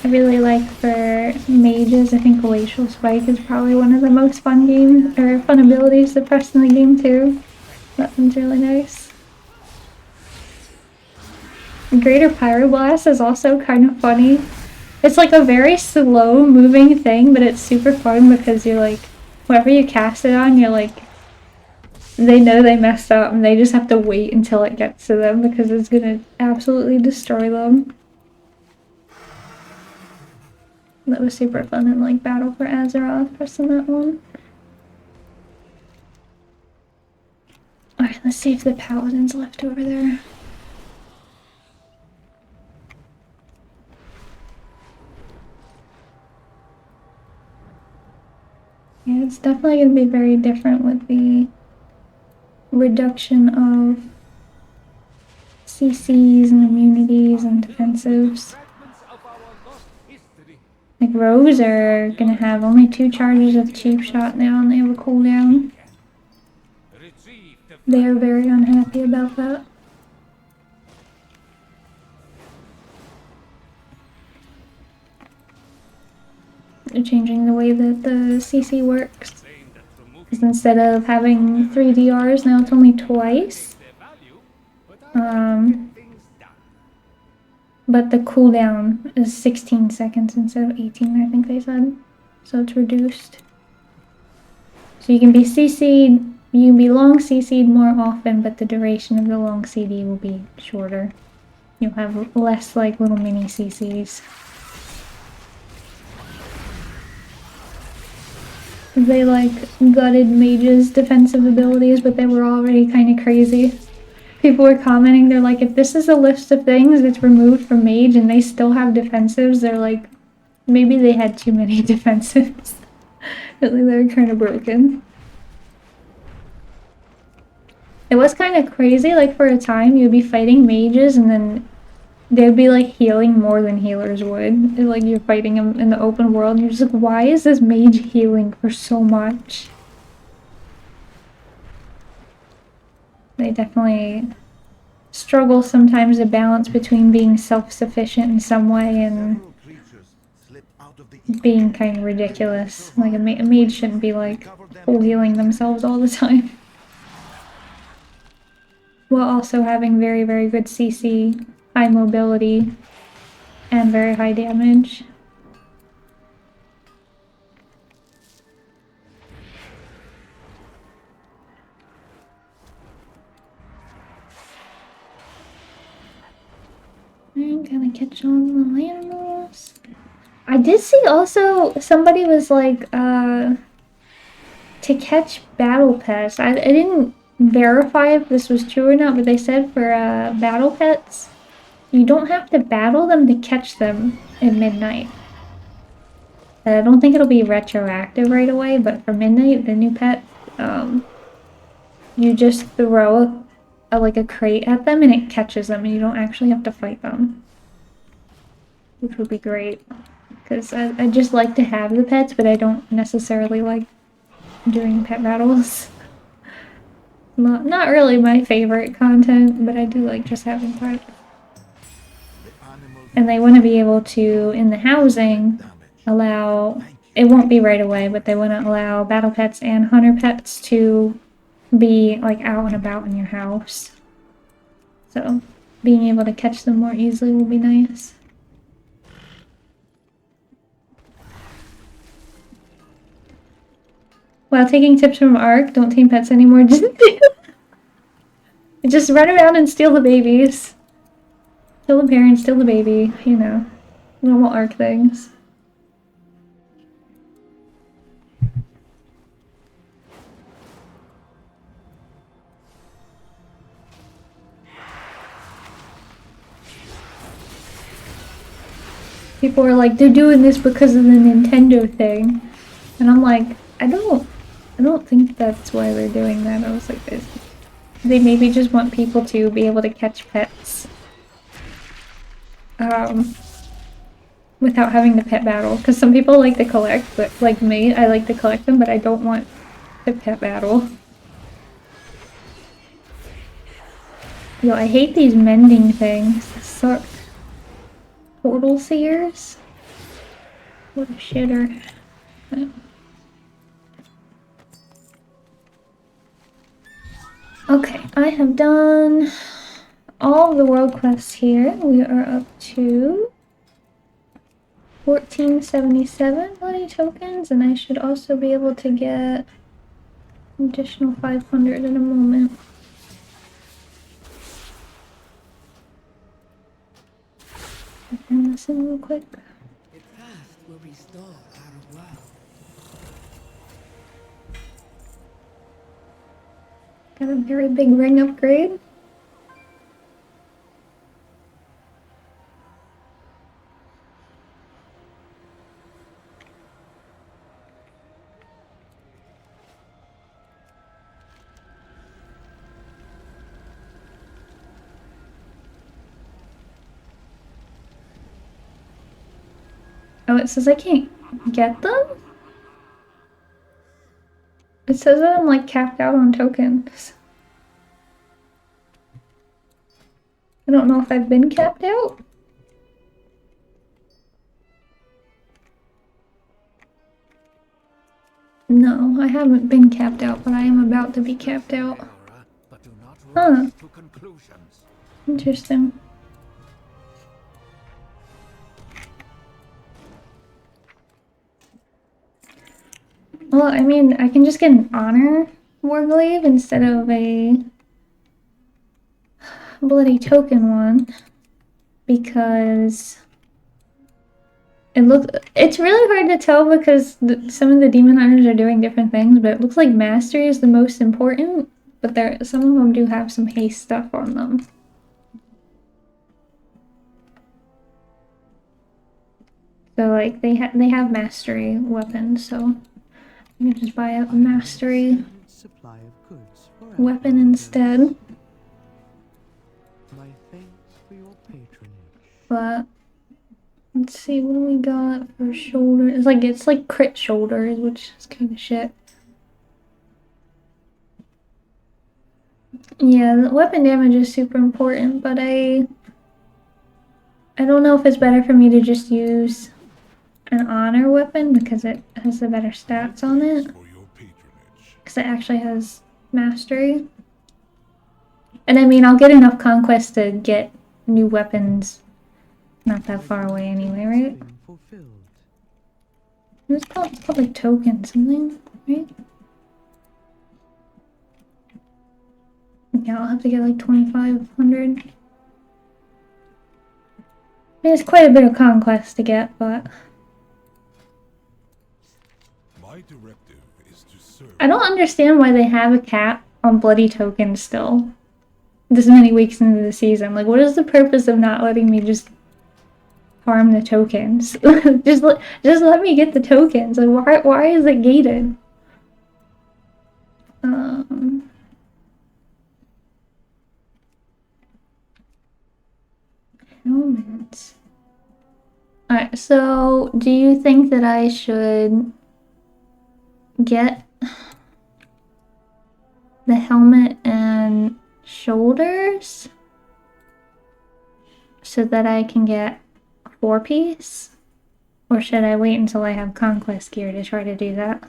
I really like for mages, I think Glacial Spike is probably one of the most fun abilities to press in the game too. That one's really nice. Greater Pyroblast is also kind of funny. It's like a very slow moving thing, but it's super fun because you're like, whoever you cast it on, you're like, they know they messed up and they just have to wait until it gets to them because it's gonna absolutely destroy them. That was super fun in like Battle for Azeroth, pressing that one. Alright, let's see if the paladin's left over there. Yeah, it's definitely going to be very different with the reduction of CCs and immunities and defensives. Like rogues are going to have only 2 charges of cheap shot now and they have a cooldown. They are very unhappy about that. They're changing the way that the CC works. Because instead of having 3 DRs, now it's only twice. But the cooldown is 16 seconds instead of 18, I think they said. So it's reduced. So you can be CC'd, you can be long CC'd more often, but the duration of the long CD will be shorter. You'll have less like little mini CCs. They like gutted mages' defensive abilities, but they were already kind of crazy. People were commenting, they're like, if this is a list of things that's removed from mage and they still have defensives, they're like, maybe they had too many defensives. Really, they were kind of broken. It was kind of crazy, like for a time you'd be fighting mages and then they'd be like healing more than healers would. Like you're fighting them in the open world and you're just like, why is this mage healing for so much? They definitely struggle sometimes to balance between being self-sufficient in some way and being kind of ridiculous. Like a mage shouldn't be like full healing themselves all the time. While also having very, very good CC, high mobility, and very high damage. I'm gonna catch on the animals. I did see also somebody was like, to catch battle pets. I didn't verify if this was true or not, but they said for battle pets, you don't have to battle them to catch them at midnight. I don't think it'll be retroactive right away, but for midnight, the new pet, you just throw like a crate at them and it catches them and you don't actually have to fight them. Which would be great. Because I just like to have the pets, but I don't necessarily like doing pet battles. Not really my favorite content, but I do like just having pets. The animals And they want to be able to, in the housing, damage. allow, Thank you. it won't be right away, but they want to allow battle pets and hunter pets to be like out and about in your house. So being able to catch them more easily will be nice. While taking tips from Ark, don't tame pets anymore. Just run around and steal the babies. Kill the parents, steal the baby, you know. Normal Ark things. People are like, they're doing this because of the Nintendo thing. And I'm like, I don't think that's why they're doing that. I was like, they maybe just want people to be able to catch pets. Without having to pet battle. Because some people like to collect, but like me, I like to collect them, but I don't want to pet battle. Yo, I hate these mending things. They suck. Portal seers? What a shitter. Okay, I have done all of the world quests here. We are up to 1477 bloody tokens, and I should also be able to get an additional 500 in a moment. I'll turn this in real quick. The past will restore our world. Got a very big ring upgrade. Oh, it says I can't get them? It says that I'm like capped out on tokens. I don't know if I've been capped out. No, I haven't been capped out, but I am about to be capped out. But do not Huh. rush to conclusions. Interesting. Well, I mean, I can just get an honor warglaive instead of a bloody token one, because it's really hard to tell because some of the demon hunters are doing different things, but it looks like mastery is the most important, but some of them do have some haste stuff on them. So like they have mastery weapons, so you can just buy a mastery Supply of goods weapon instead. My thanks for your patronage. But let's see, what do we got for shoulder? It's like crit shoulders, which is kind of shit. Yeah, the weapon damage is super important, but I don't know if it's better for me to just use an honor weapon because it has the better stats on it. For your patronage. Because it actually has mastery. And I mean, I'll get enough conquest to get new weapons not that far away anyway, right? Fulfilled. It's called like token something, right? Yeah, I'll have to get like 2,500. I mean, it's quite a bit of conquest to get, but My directive is to serve. I don't understand why they have a cap on bloody tokens still. This many weeks into the season. Like, what is the purpose of not letting me just farm the tokens? just let me get the tokens. Like, why is it gated? Helmets. Alright, so do you think that I should get the helmet and shoulders so that I can get 4-piece? Or should I wait until I have conquest gear to try to do that?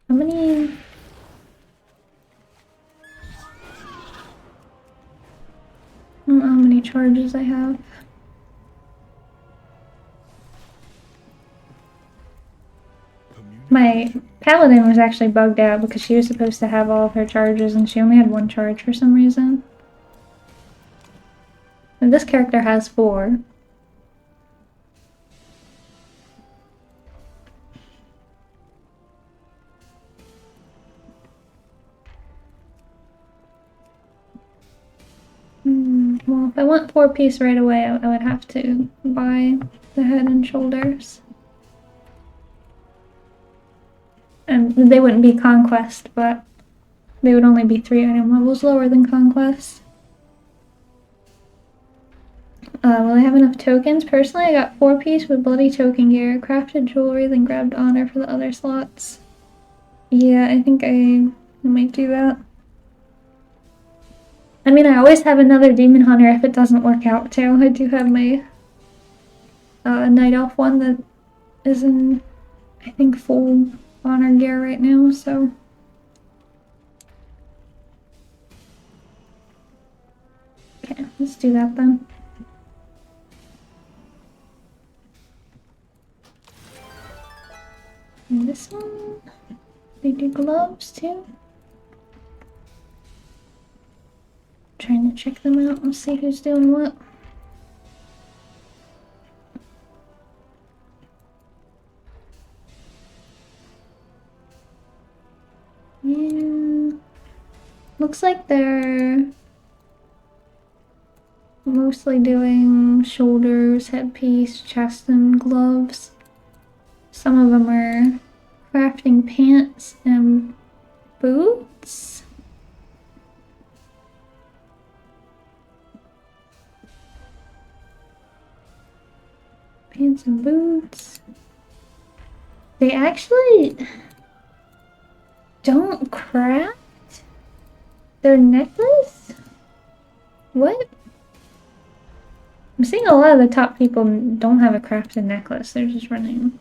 How many... I don't know how many charges I have. My paladin was actually bugged out because she was supposed to have all of her charges and she only had 1 charge for some reason. And this character has 4. Well, if I want 4-piece right away, I would have to buy the head and shoulders. And they wouldn't be conquest, but they would only be 3 item levels lower than conquest. Will I have enough tokens? Personally, I got 4-piece with bloody token gear, crafted jewelry, then grabbed honor for the other slots. Yeah, I think I might do that. I mean, I always have another demon hunter if it doesn't work out too. I do have my night elf one that is in, I think, full honor gear right now, so. Okay, let's do that then. And this one, they do gloves too. Trying to check them out and see who's doing what. Yeah. Looks like they're mostly doing shoulders, headpiece, chest, and gloves. Some of them are crafting pants and boots. Pants and boots. They actually don't craft their necklace? What? I'm seeing a lot of the top people don't have a crafted necklace. They're just running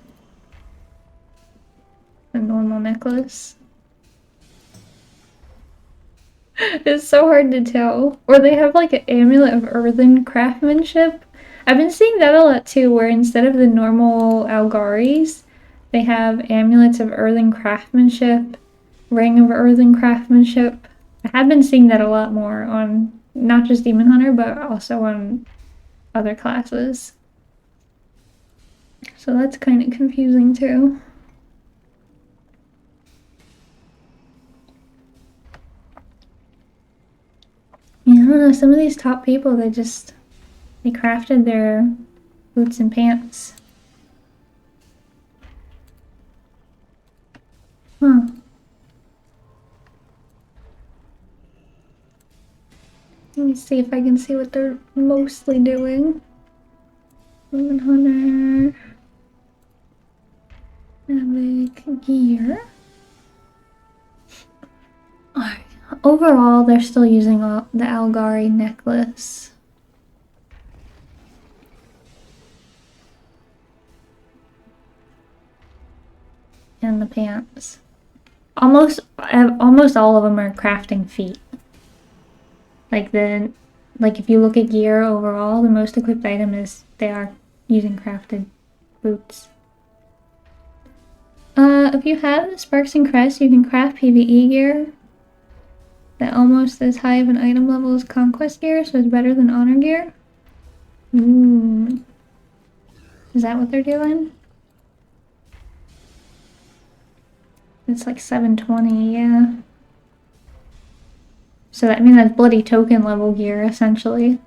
a normal necklace. It's so hard to tell. Or they have like an amulet of earthen craftsmanship. I've been seeing that a lot too, where instead of the normal Algaris, they have amulets of earthen craftsmanship, ring of earthen craftsmanship. I have been seeing that a lot more on not just Demon Hunter, but also on other classes. So that's kind of confusing too. Yeah, I don't know, some of these top people, they crafted their boots and pants. Huh. Let me see if I can see what they're mostly doing. Demon Hunter. Epic gear. Alright. Overall, they're still using the Algari necklace. And the pants. Almost all of them are crafting feet. Like if you look at gear overall, the most equipped item is they are using crafted boots. If you have the Sparks and Crest, you can craft PvE gear that almost as high of an item level as Conquest gear, so it's better than Honor gear. Ooh. Is that what they're doing? It's like 720, yeah. So that means that's bloody token level gear, essentially.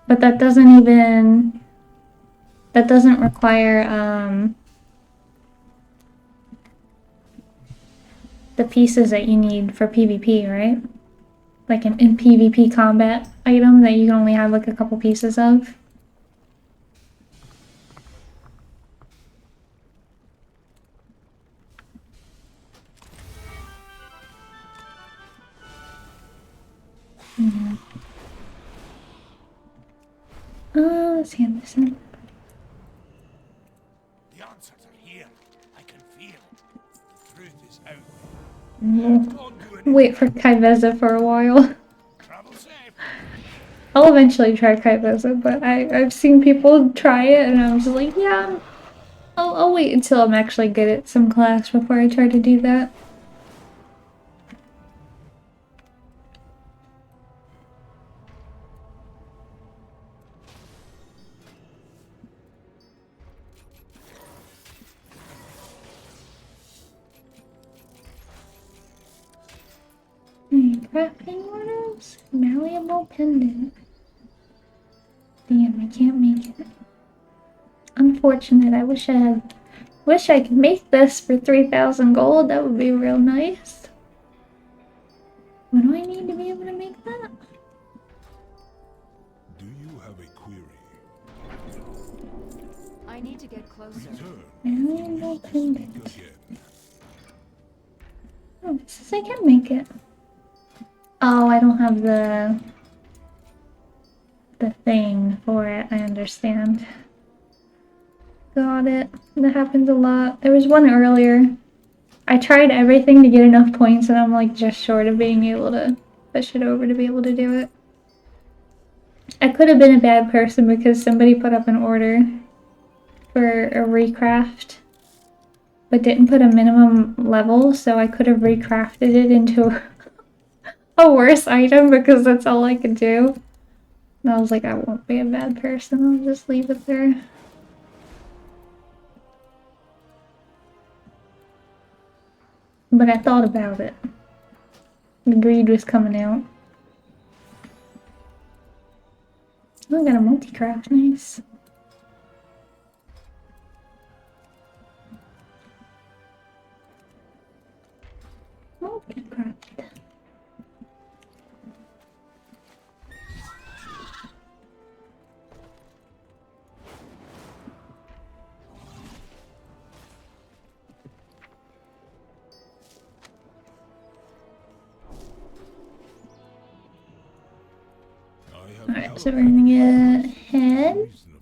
But that doesn't require, the pieces that you need for PvP, right? Like an in PvP combat item that you can only have like a couple pieces of. Yeah. Let's hand this in. The answers are here. I can feel it. The truth is out We'll there. Don't do anything. wait for Kaiveza for a while. Travel safe. I'll eventually try Kaiveza, but I've seen people try it and I'm just like, yeah, I'll wait until I'm actually good at some class before I try to do that. Crafting orders? Malleable pendant. Damn, I can't make it. Unfortunate. I wish I could make this for 3,000 gold. That would be real nice. What do I need to be able to make that? Do you have a query? I need to get closer. Return. Malleable pendant. Again. Oh, it says I can make it. Oh, I don't have the thing for it. I understand. Got it. That happens a lot. There was one earlier. I tried everything to get enough points and I'm like just short of being able to push it over to be able to do it. I could have been a bad person because somebody put up an order for a recraft but didn't put a minimum level, so I could have recrafted it into a worse item because that's all I could do. And I was like, I won't be a bad person, I'll just leave it there. But I thought about it. The greed was coming out. Oh, I got a multi-craft, nice. Multi-craft. Alright, so we're gonna get head. Reasonable.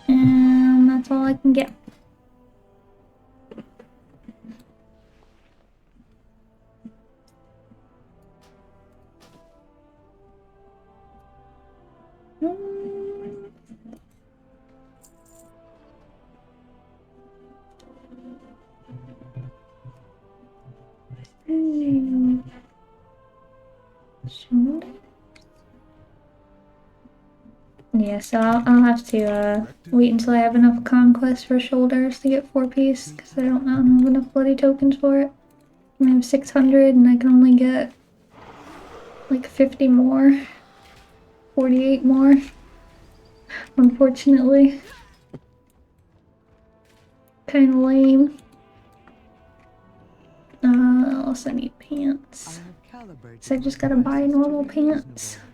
And that's all I can get. Yeah, so I'll have to wait until I have enough conquest for shoulders to get 4-piece, because I don't have enough bloody tokens for it. I have 600 and I can only get like 50 more. 48 more. Unfortunately. Kinda lame. I also need I pants. have calibrated. So I just my gotta buy devices to normal be pants. reasonable.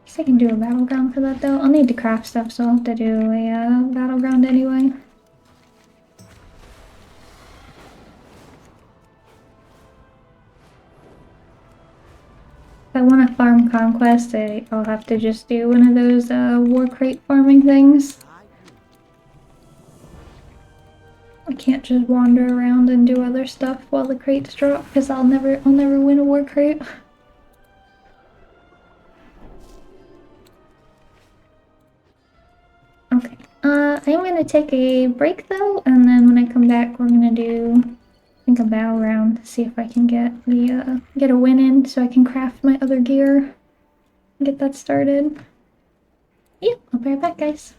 Guess I can do a battleground for that though. I'll need to craft stuff, so I'll have to do a battleground anyway. If I want to farm conquest, I'll have to just do one of those war crate farming things. I can't just wander around and do other stuff while the crates drop, because I'll never win a war crate. Okay, I'm gonna take a break though, and then when I come back, we're gonna do, I think, a battle round. See if I can get the get a win in, so I can craft my other gear. Get that started. Yep, I'll be right back, guys.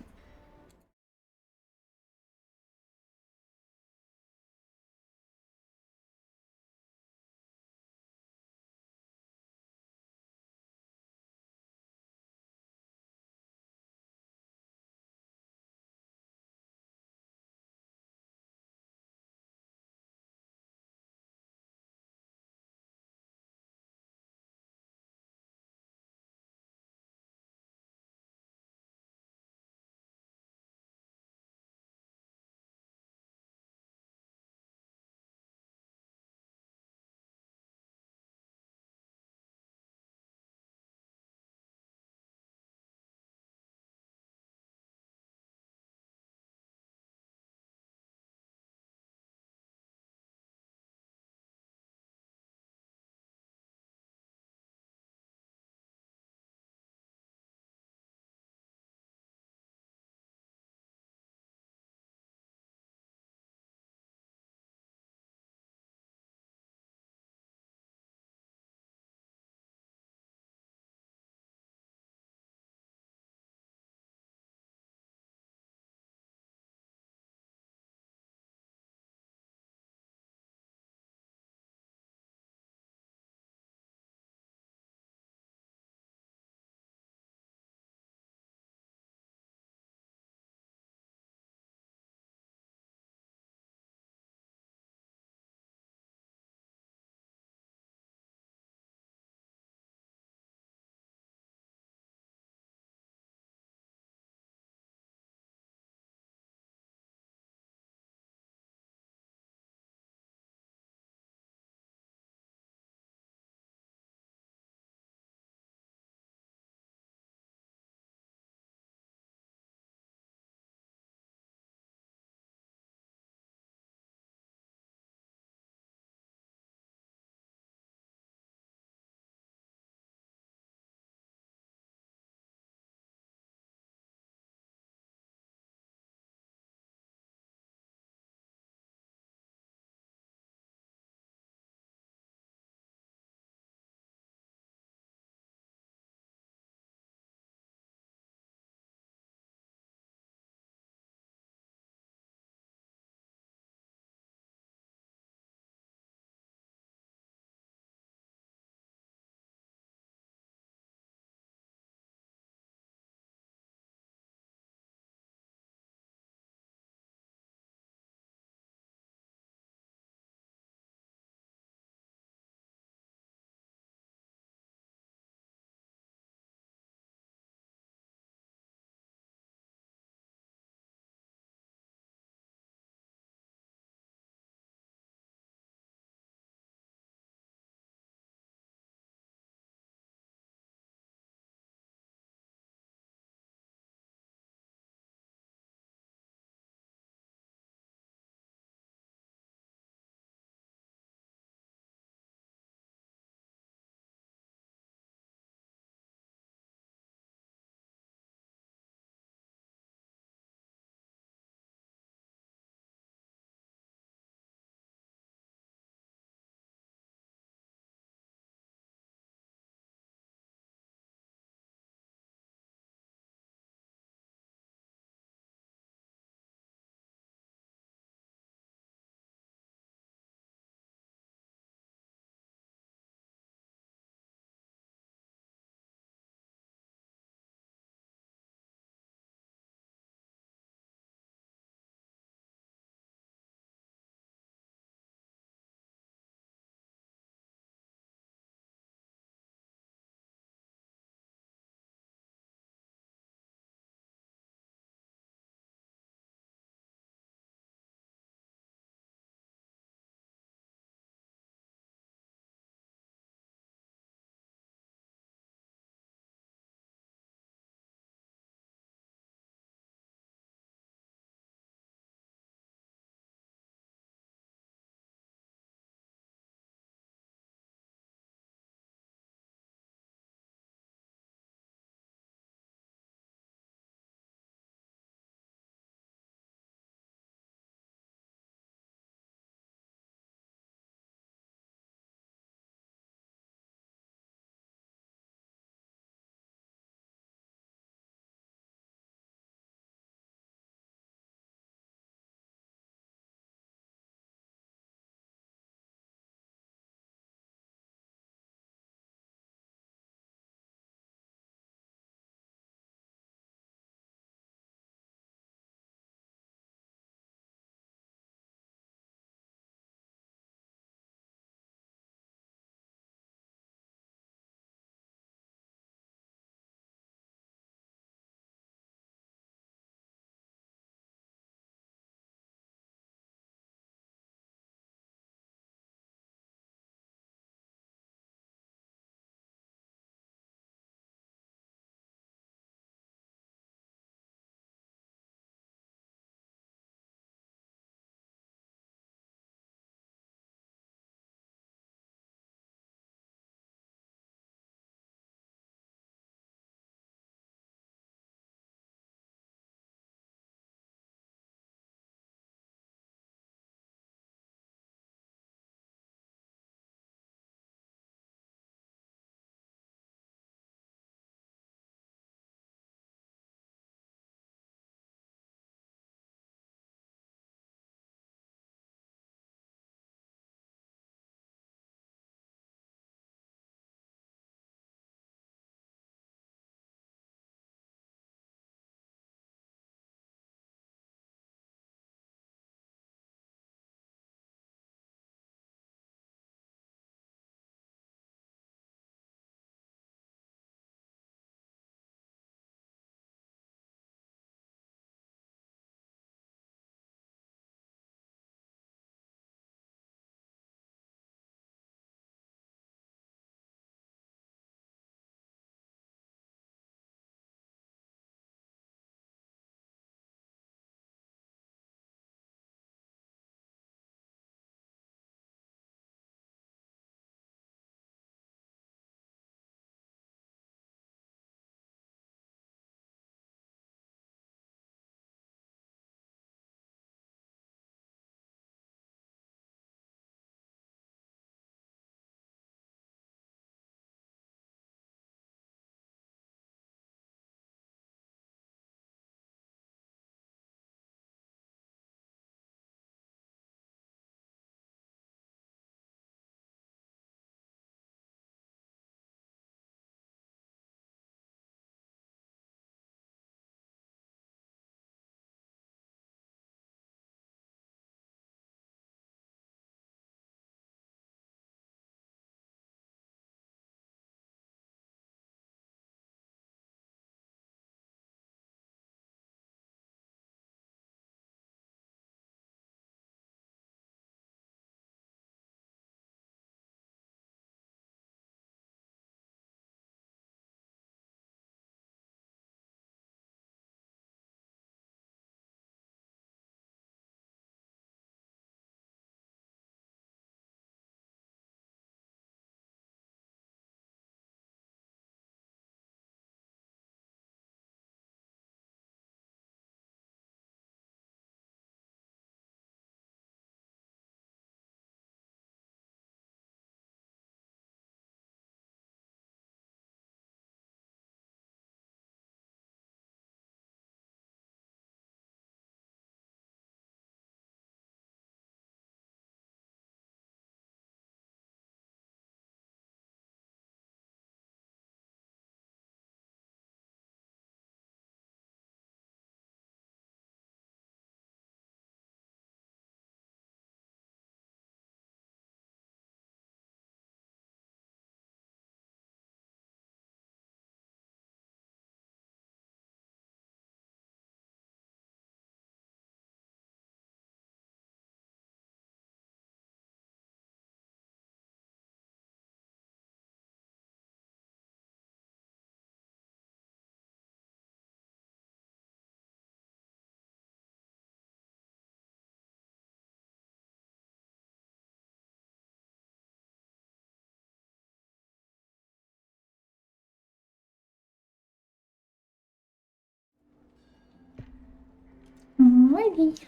Alrighty.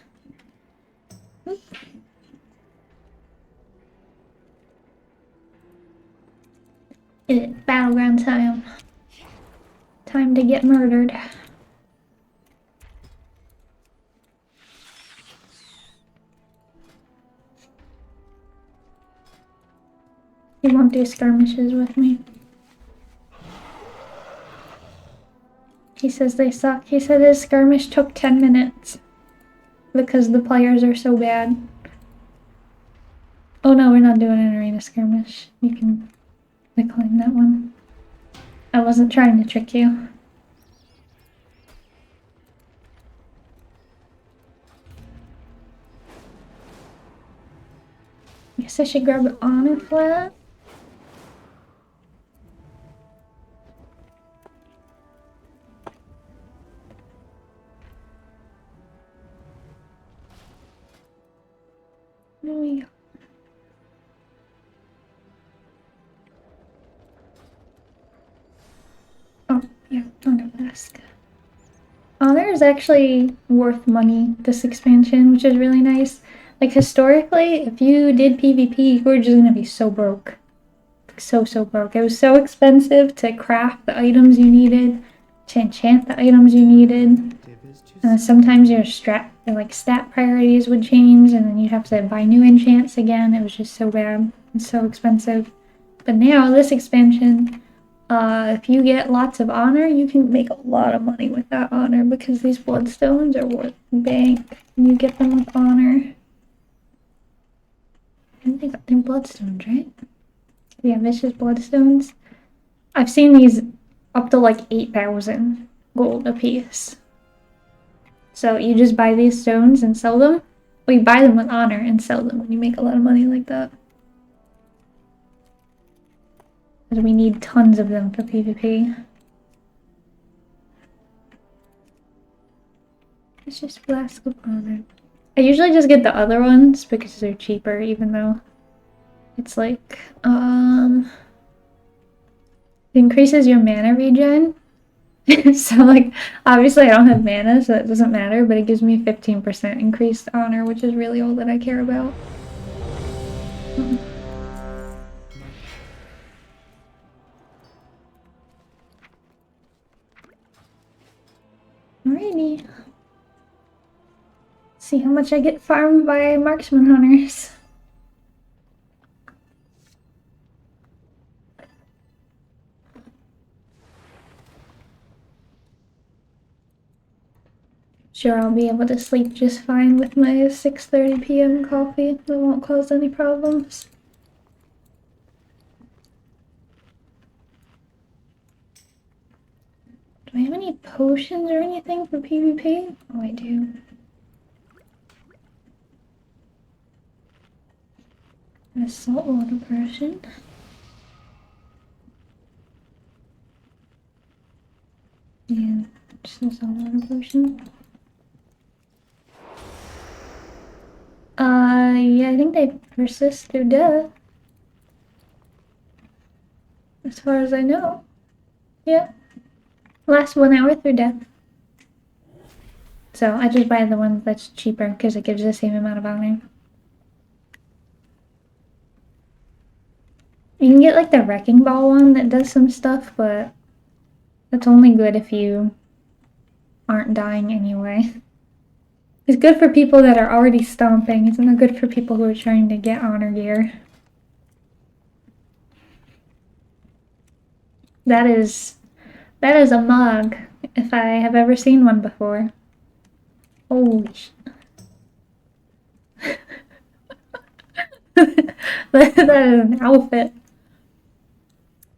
Oop. Battleground time. Time to get murdered. He won't do skirmishes with me. He says they suck. He said his skirmish took 10 minutes because the players are so bad. Oh no, we're not doing an arena skirmish. You can decline that one. I wasn't trying to trick you. Guess I should grab an honor flat. There we go. Oh, yeah, honor flask. Honor is actually worth money, this expansion, which is really nice. Like, historically, if you did PvP, you were just gonna be so broke. So broke. It was so expensive to craft the items you needed, to enchant the items you needed. Sometimes your stat priorities would change, and then you'd have to buy new enchants again. It was just so bad and so expensive. But now, this expansion, if you get lots of honor, you can make a lot of money with that honor because these bloodstones are worth bank. And you get them with honor. And they got their bloodstones, right? Yeah, vicious bloodstones. I've seen these up to like 8,000 gold a piece. So you just buy these stones and sell them. Or you buy them with honor and sell them and you make a lot of money like that. Because we need tons of them for PvP. It's just Flask of Honor. I usually just get the other ones because they're cheaper, even though it's like, it increases your mana regen. So like, obviously I don't have mana, so that doesn't matter, but it gives me 15% increased honor, which is really all that I care about. Alrighty. See how much I get farmed by marksman hunters. Sure, I'll be able to sleep just fine with my 6:30 p.m. coffee. That won't cause any problems. Do I have any potions or anything for PvP? Oh, I do. A saltwater potion. Yeah, just a saltwater potion. Yeah, I think they persist through death. As far as I know. Yeah. Last 1 hour through death. So I just buy the one that's cheaper because it gives the same amount of honor. You can get like the wrecking ball one that does some stuff, but that's only good if you aren't dying anyway. It's good for people that are already stomping. It's not good for people who are trying to get honor gear. That is a mug, if I have ever seen one before. Holy shit. That is an outfit.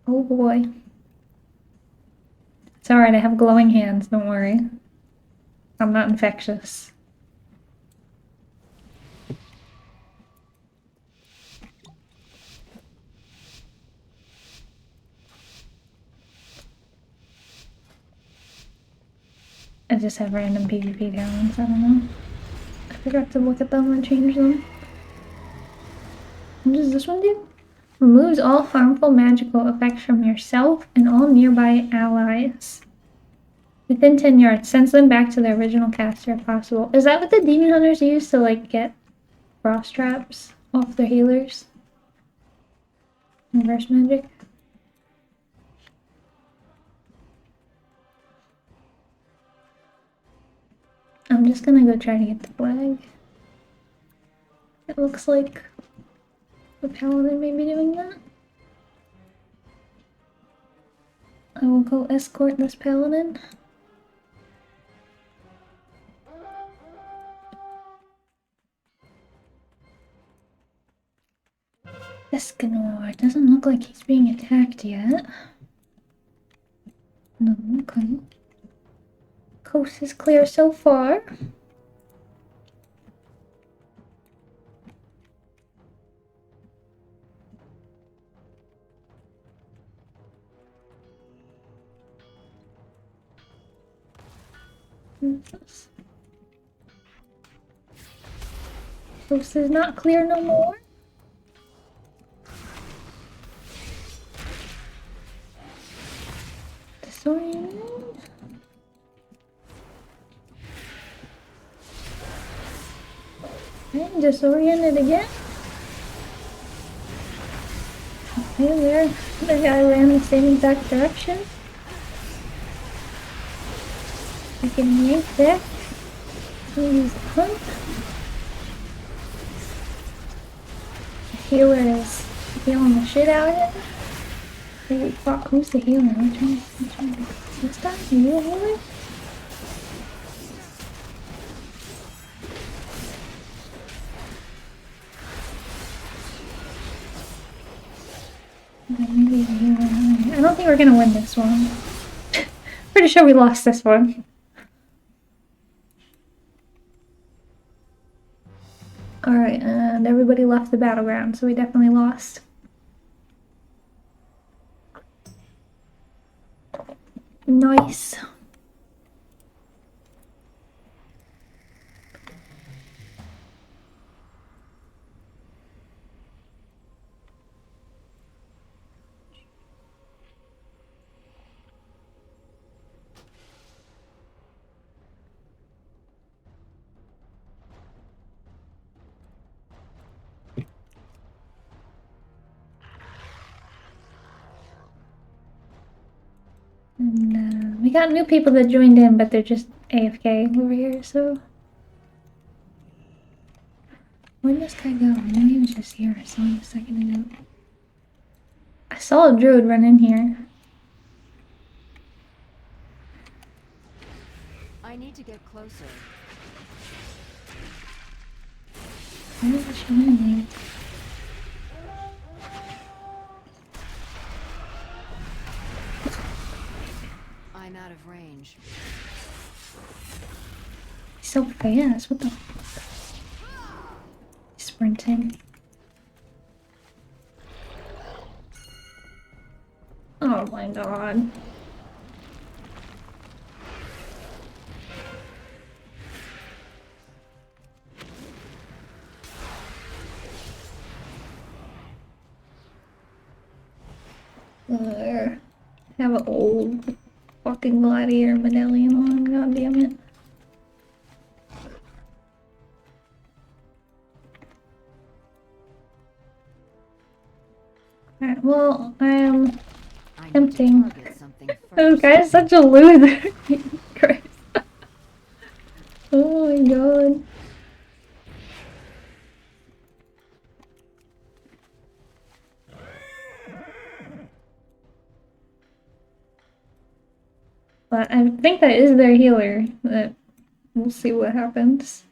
Oh boy. It's alright, I have glowing hands, don't worry. I'm not infectious. I just have random PvP talents, I don't know. I forgot to look at them or change them. What does this one do? Removes all harmful magical effects from yourself and all nearby allies. Within 10 yards, sends them back to their original caster if possible. Is that what the demon hunters use to like get frost traps off their healers? Reverse magic? I'm just gonna go try to get the flag. It looks like the paladin may be doing that. I will go escort this paladin. Escanor doesn't look like he's being attacked yet. No, okay. Coast is clear so far. Coast is not clear no more. Disoriented. Okay, disoriented again. Okay, there. The guy ran the same exact direction. I can yank back. Use a hunt. The healer is healing the shit out of him. Holy fuck, who's the healer? Which one? This guy? Are you a healer? Maybe a healer. I don't think we're gonna win this one. Pretty sure we lost this one. Alright, and everybody left the battleground, so we definitely lost. Nice. And we got new people that joined in, but they're just AFK over here, so. Where'd this guy go? I know he was just here. I saw him a second ago. I saw a druid run in here. I need to get closer. Where is she landing? I'm out of range. He's so fast. What the fuck? Sprinting. Oh my god. Have an old fucking gladiator medallion on, god damn it. Alright, well, I am tempting. This guy's such a loser. Christ. Oh my god. But I think that is their healer. But we'll see what happens.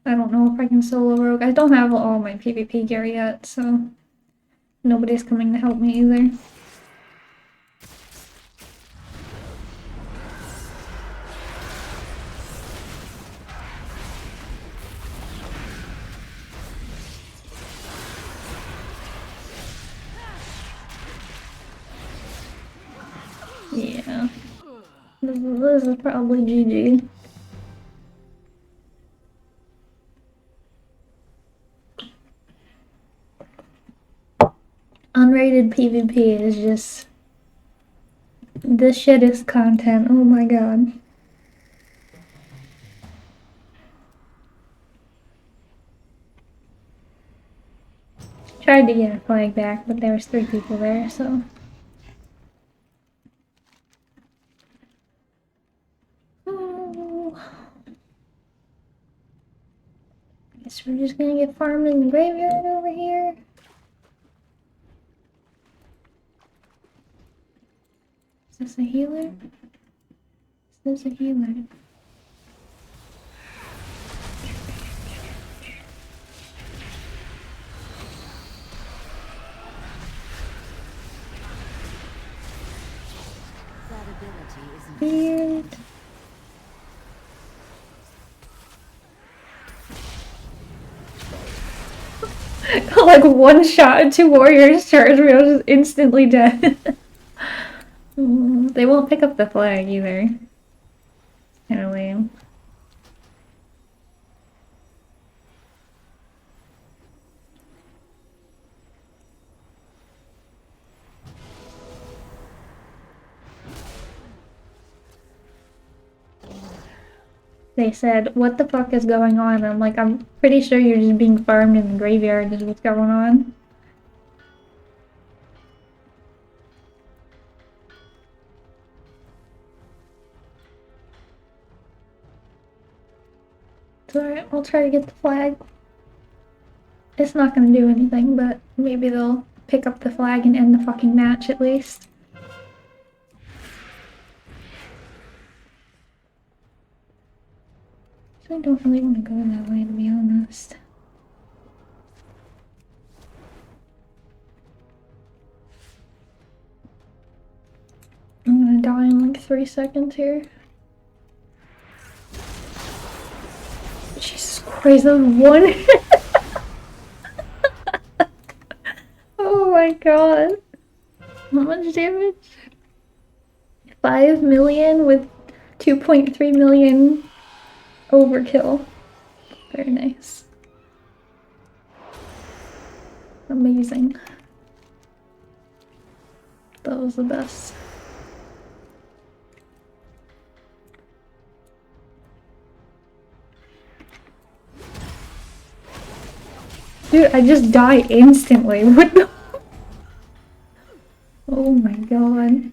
I don't know if I can solo rogue. I don't have all my PvP gear yet, so nobody's coming to help me either. Yeah. This is probably GG. Unrated PvP is just... This shit is content. Oh my god. Tried to get a flag back, but there was 3 people there, so. Oh. Guess we're just gonna get farmed in the graveyard over here. Is this a healer? Is this a healer? That ability isn't Weird. Like one shot and 2 warriors charged me, I was just instantly dead. They won't pick up the flag either. Kinda lame. They said, what the fuck is going on? I'm like, I'm pretty sure you're just being farmed in the graveyard is what's going on. It's alright, I'll try to get the flag. It's not gonna do anything, but maybe they'll pick up the flag and end the fucking match at least. So I don't really want to go that way, to be honest. I'm gonna die in like 3 seconds here. Jesus Christ, that was one. Oh my god. How much damage? 5 million with 2.3 million overkill. Very nice. Amazing. That was the best. Dude, I just die instantly. What the? Oh my god.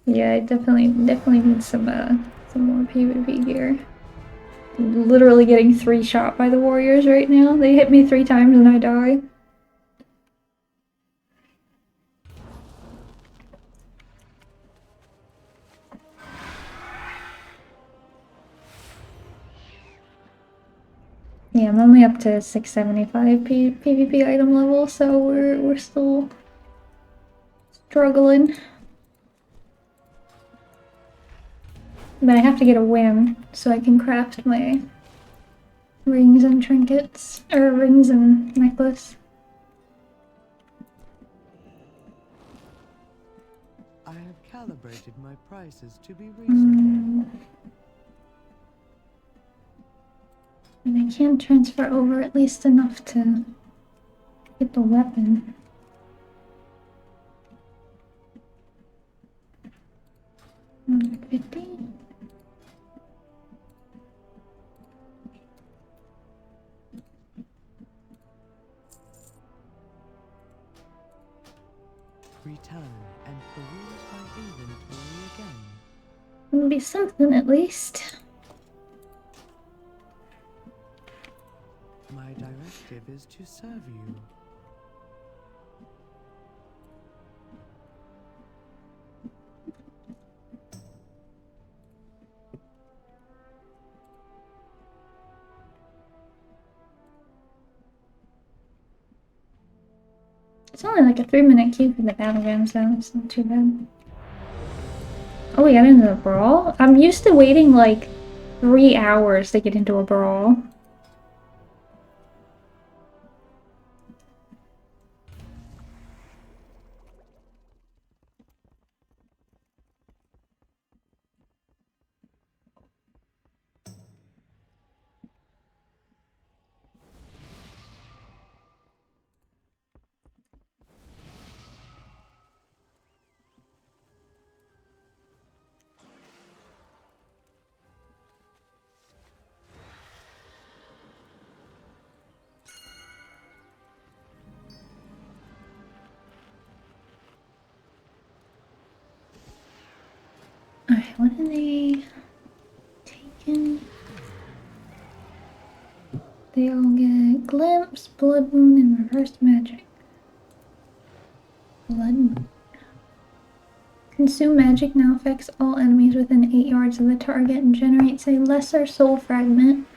Yeah, I definitely need some more PvP gear. I'm literally getting 3 shot by the warriors right now. They hit me 3 times and I die. Yeah, I'm only up to 675 PvP item level, so we're still struggling. But I have to get a win so I can craft my rings and trinkets, or rings and necklace. I have calibrated my prices to be reasonable. And I can transfer over at least enough to get the weapon. $150. Return and peruse my inventory again. It'll be something at least. My directive is to serve you. It's only like a 3-minute queue for the battleground, so it's not too bad. Oh, we got into the brawl? I'm used to waiting like 3 hours to get into a brawl. Alright, what are they taking? They all get Glimpse, Blood Moon, and Reverse Magic. Blood Moon. Consume magic now affects all enemies within 8 yards of the target and generates a lesser soul fragment.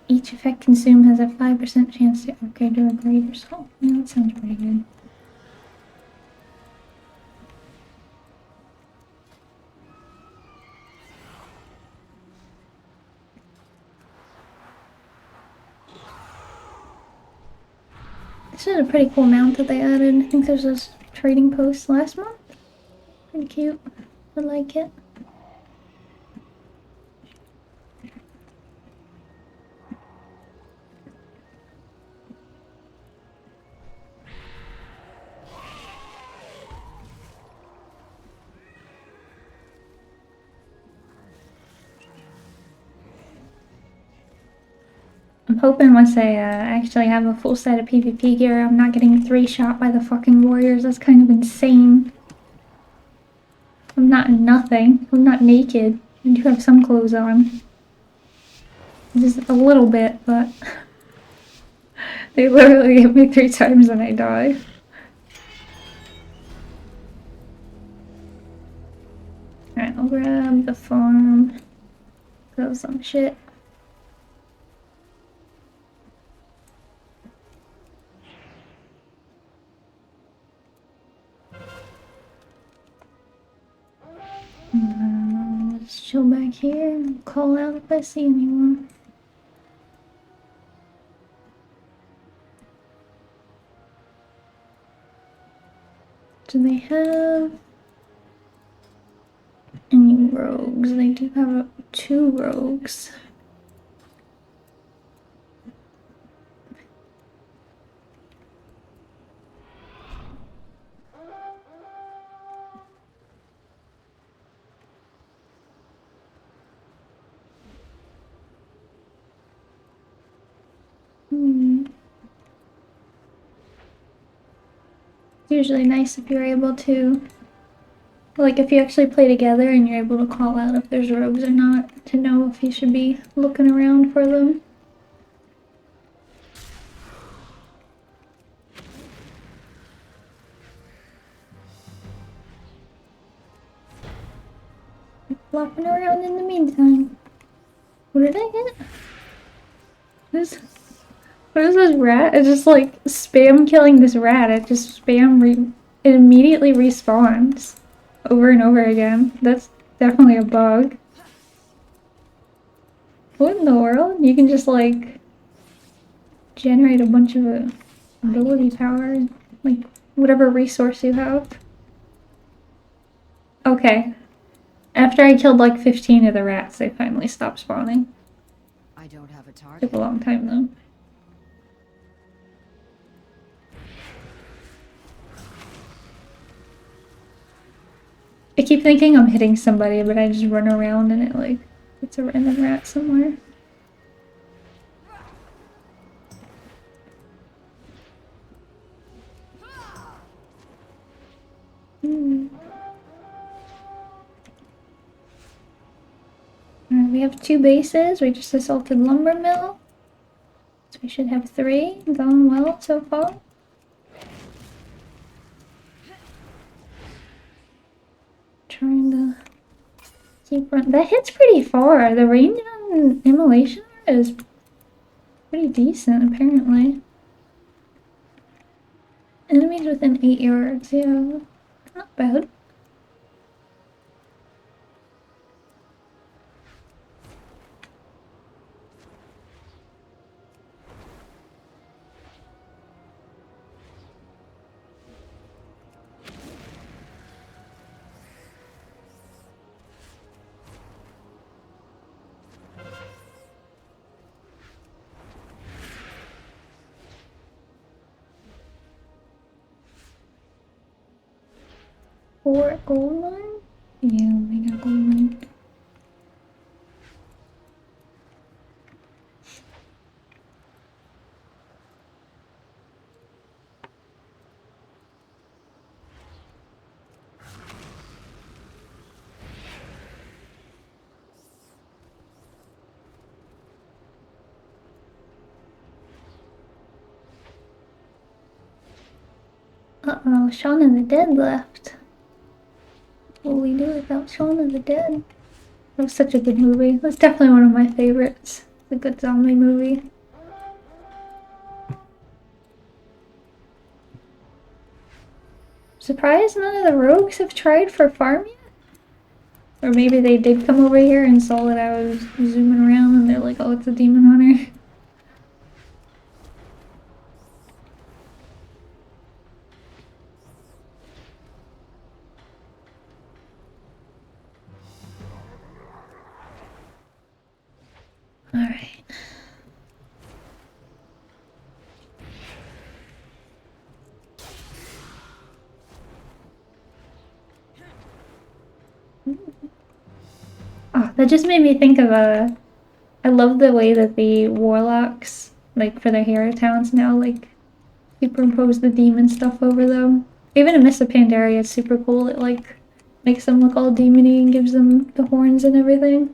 Each effect consumed has a 5% chance to upgrade to a greater soul. Yeah, that sounds pretty good. This is a pretty cool mount that they added. I think there's this trading post last month. Pretty cute. I like it. I'm hoping once I actually have a full set of PvP gear, I'm not getting 3-shot by the fucking warriors. That's kind of insane. I'm not nothing. I'm not naked. I do have some clothes on. Just a little bit, but they literally hit me 3 times and I die. Alright, I'll grab the farm. Grab some shit. Let's chill back here and call out if I see anyone. Do they have any rogues? They do have 2 rogues. It's usually nice if you're able to, like if you actually play together and you're able to call out if there's rogues or not, to know if you should be looking around for them. Flopping around in the meantime. What did I get? What is this rat? It's just like spam killing this rat. It just it immediately respawns over and over again. That's definitely a bug. What in the world? You can just like generate a bunch of ability power, like whatever resource you have. Okay. After I killed like 15 of the rats, they finally stopped spawning. I don't have a target. Took a long time though. I keep thinking I'm hitting somebody, but I just run around and it like, it's a random rat somewhere. Alright, we have 2 bases. We just assaulted Lumber Mill. So we should have 3. Going well so far. Trying to keep running. That hits pretty far. The range on Immolation is pretty decent, apparently. Enemies within 8 yards, yeah. Not bad. Or gold mine? Yeah, we got gold mine. Uh-oh, Shaun of the Dead left. What will we do without Shaun of the Dead? That was such a good movie. That's definitely one of my favorites. It's a good zombie movie. Surprised none of the rogues have tried for farm yet? Or maybe they did come over here and saw that I was zooming around and they're like, oh, it's a demon hunter. Alright. Oh, that just made me think of I love the way that the warlocks, like for their hero towns now, like superimpose the demon stuff over them. Even in Mists of Pandaria, it's super cool. It like makes them look all demony and gives them the horns and everything.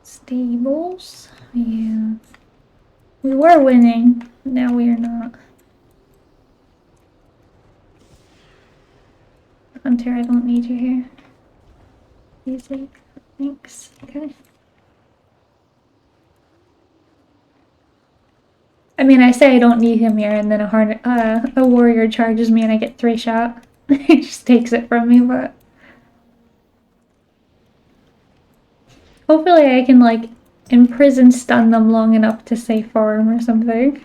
Stables? Yeah. We were winning, now we are not. Hunter, I don't need you here. Easy. Thanks. Okay. I mean, I say I don't need him here, and then a warrior charges me and I get 3 shot. He just takes it from me, but... Hopefully I can, like, imprison stun them long enough to say farm or something.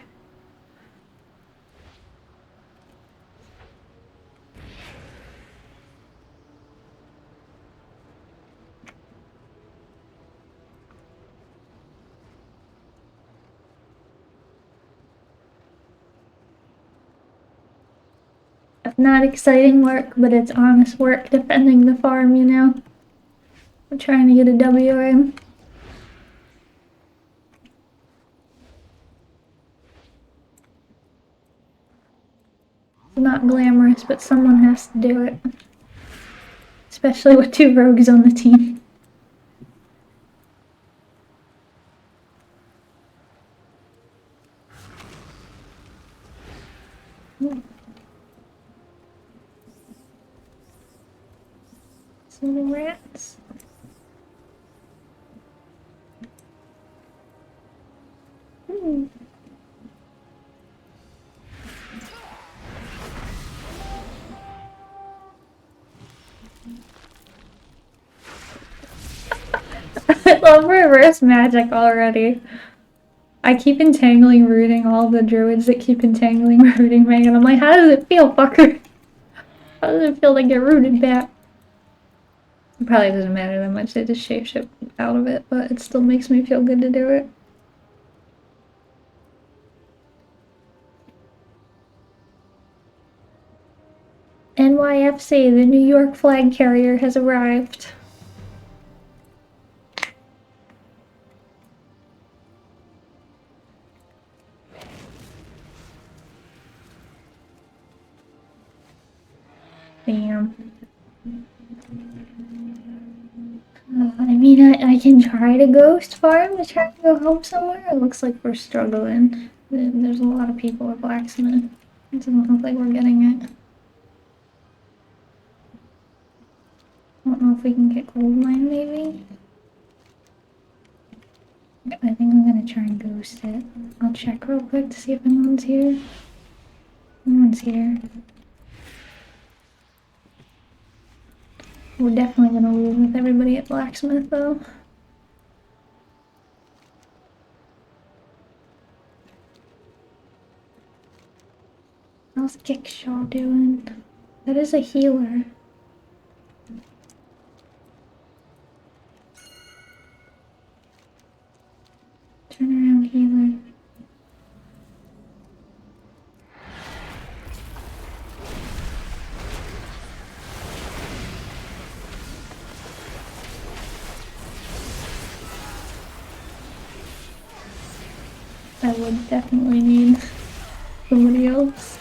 Not exciting work, but it's honest work defending the farm, you know? I'm trying to get a W in. It's not glamorous, but someone has to do it. Especially with 2 rogues on the team. Some rats. I love reverse magic already. I keep entangling rooting all the druids that keep entangling rooting me, and I'm like, how does it feel, fucker? How does it feel to get rooted back? It probably doesn't matter that much, they just shapeshift out of it, but it still makes me feel good to do it. NYFC, the New York flag carrier, has arrived. Damn. I mean, I can try to ghost farm to try to go home somewhere. It looks like we're struggling. There's a lot of people at blacksmith. It doesn't look like we're getting it. I don't know if we can get gold mine, maybe? I think I'm gonna try and ghost it. I'll check real quick to see if anyone's here. No one's here. We're definitely gonna lose with everybody at blacksmith, though. How's Kickshaw doing? That is a healer. Turn around, healer. I would definitely need somebody else.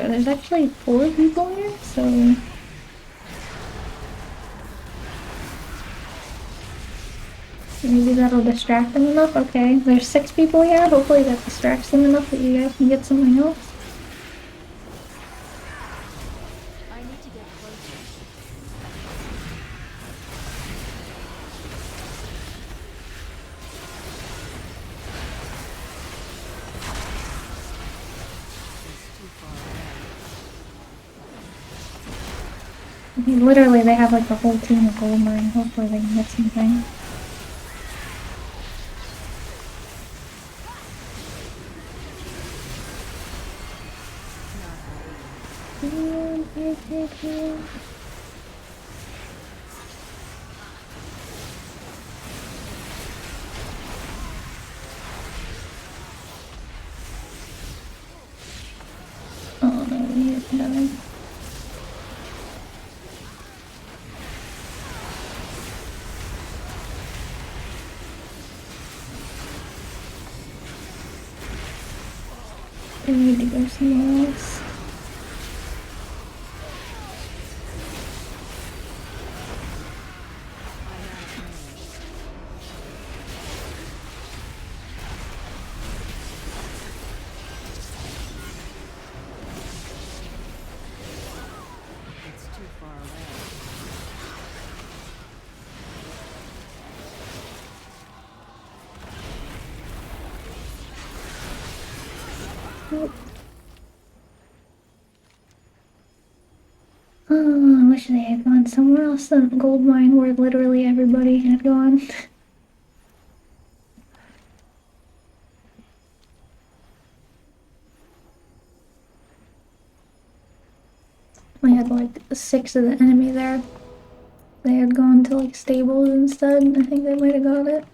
here. There's actually 4 people here, so... Maybe that'll distract them enough. Okay, there's 6 people here. Hopefully that distracts them enough that you guys can get something else. I need to get closer. It's too far away. Literally, they have like the whole team of gold mine. Hopefully they can get something. Oh no, we need to die. We need to go somewhere else. It's too far away. Oh, I wish they had gone somewhere else than the gold mine where literally everybody had gone. We had like 6 of the enemy there. They had gone to like stables instead. I think they might have got it.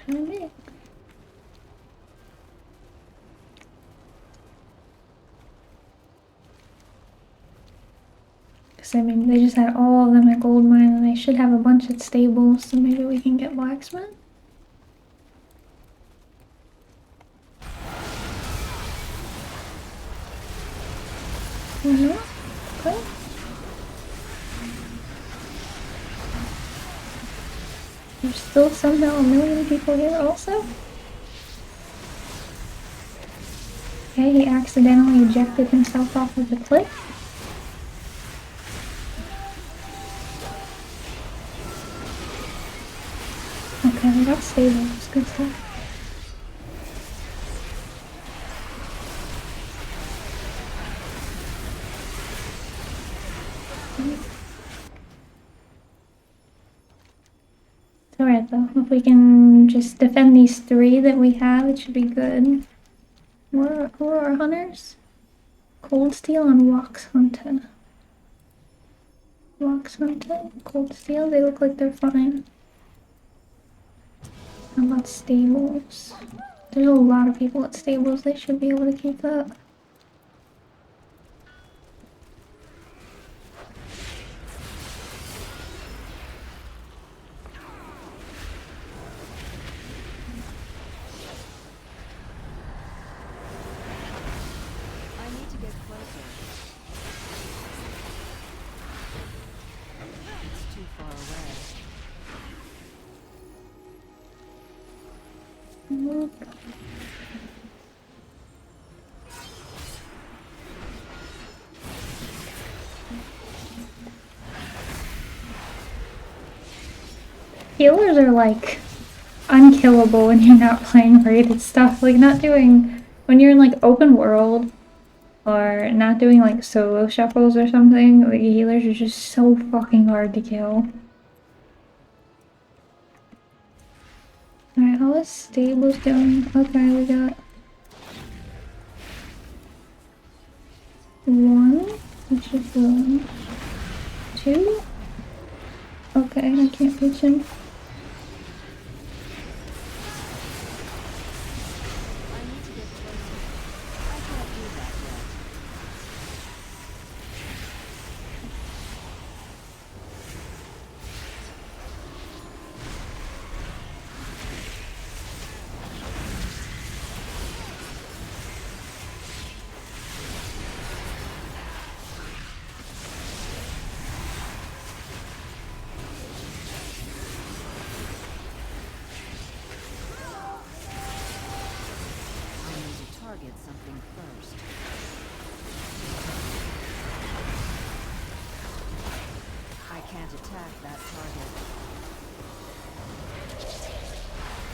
Maybe. Because I mean, they just had all of them at gold mine, and they should have a bunch at stables, so maybe we can get blacksmith. Okay. There's still somehow a million people here also. Okay, he accidentally ejected himself off of the cliff. Okay, we got stables. Good stuff. It's alright though. If we can just defend these 3 that we have, it should be good. Who are our hunters? Cold Steel and Wax Hunter. Wax Hunter, Cold Steel, they look like they're fine. How about stables? There's a lot of people at stables, they should be able to keep that. I need to get closer. It's too far away. Healers are like unkillable when you're not playing rated stuff. Like not doing when you're in like open world or not doing like solo shuffles or something, like healers are just so fucking hard to kill. Alright, how is stables doing? Okay, we got 1, which is 1, 2. Okay, I can't reach him. I need to get closer. I can't do that yet. attack that target.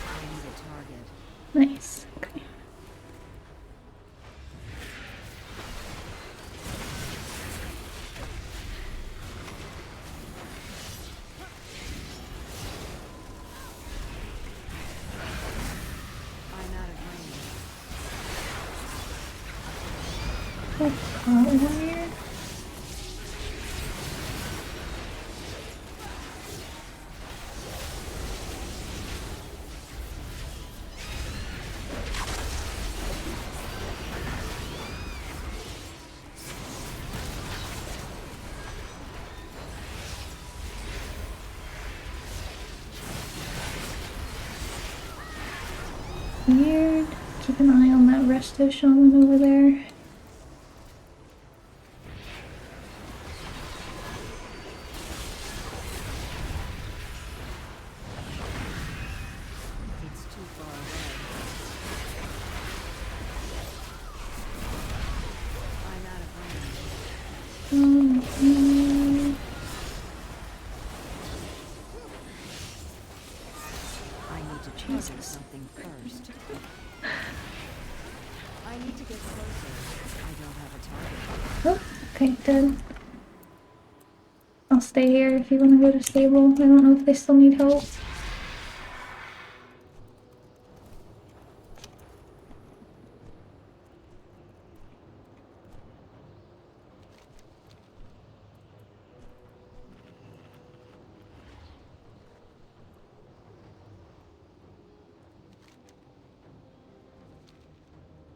I need a target. Nice. Okay. I'm out of range. Oh, warrior. Weird. Keep an eye on that resto shaman over there. It's too far away. I'm out of range. I need to target something first. I need to get closer. I don't have a target. Oh, okay, dead. I'll stay here if you want to go to stable. I don't know if they still need help.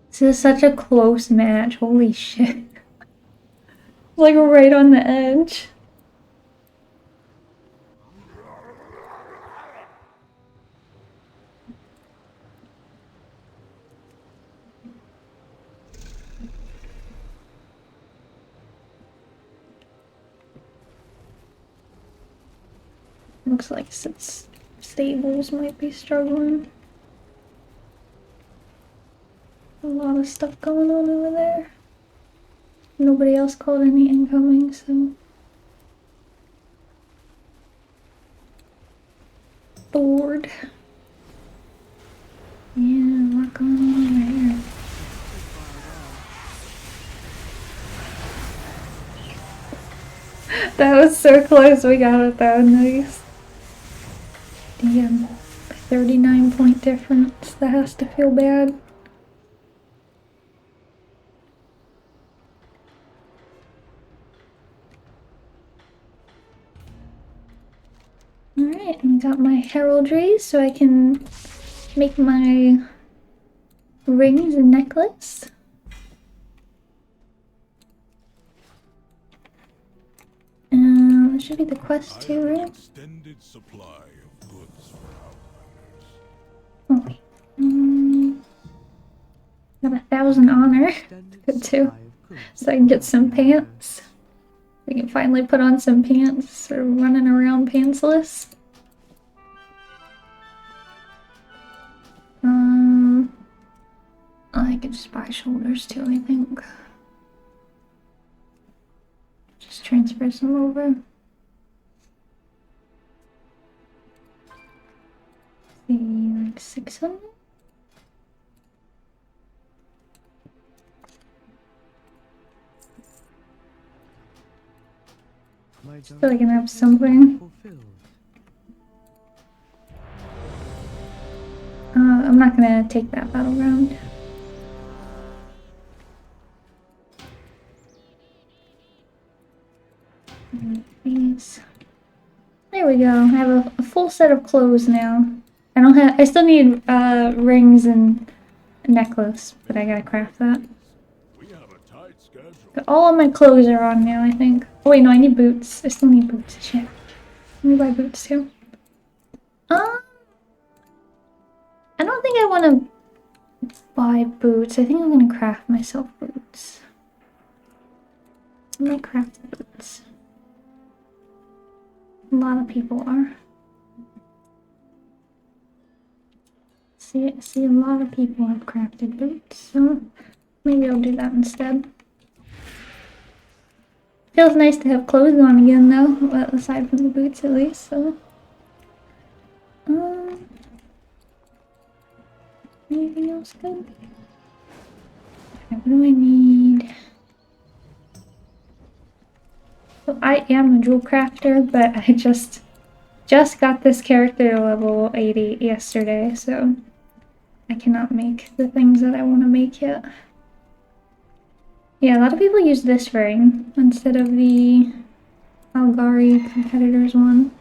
This is such a close match. Holy shit. Like right on the edge. Looks like stables might be struggling. A lot of stuff going on over there. Nobody else called any incoming, so. Bored. Yeah, a lot going on over here. That was so close, we got it though, nice. Damn, 39-point difference, that has to feel bad. Alright, I got my heraldry so I can make my rings and necklace. That should be the quest too, right? Extended supply of goods for Oh wait. Got 1,000 honor. Good too. So I can get some pants. We can finally put on some pants. Sort of running around pantsless. I could just buy shoulders too, I think. Just transfer some over. See, like 600? Feel like I can have something. I'm not gonna take that battleground. Please. There we go. I have a full set of clothes now. I still need rings and a necklace, but I gotta craft that. We have a tight schedule. But all of my clothes are on now, I think. Oh wait, no, I need boots. I still need boots. Shit. Let me buy boots too. I don't think I want to buy boots. I think I'm gonna craft myself boots. I might craft boots. A lot of people are. See a lot of people have crafted boots, so maybe I'll do that instead. Feels nice to have clothes on again though, but aside from the boots at least, so. Anything else good? Okay, what do I need? So I am a jewel crafter, but I just got this character to level 80 yesterday, so I cannot make the things that I want to make yet. Yeah, a lot of people use this ring instead of the Algari competitors one.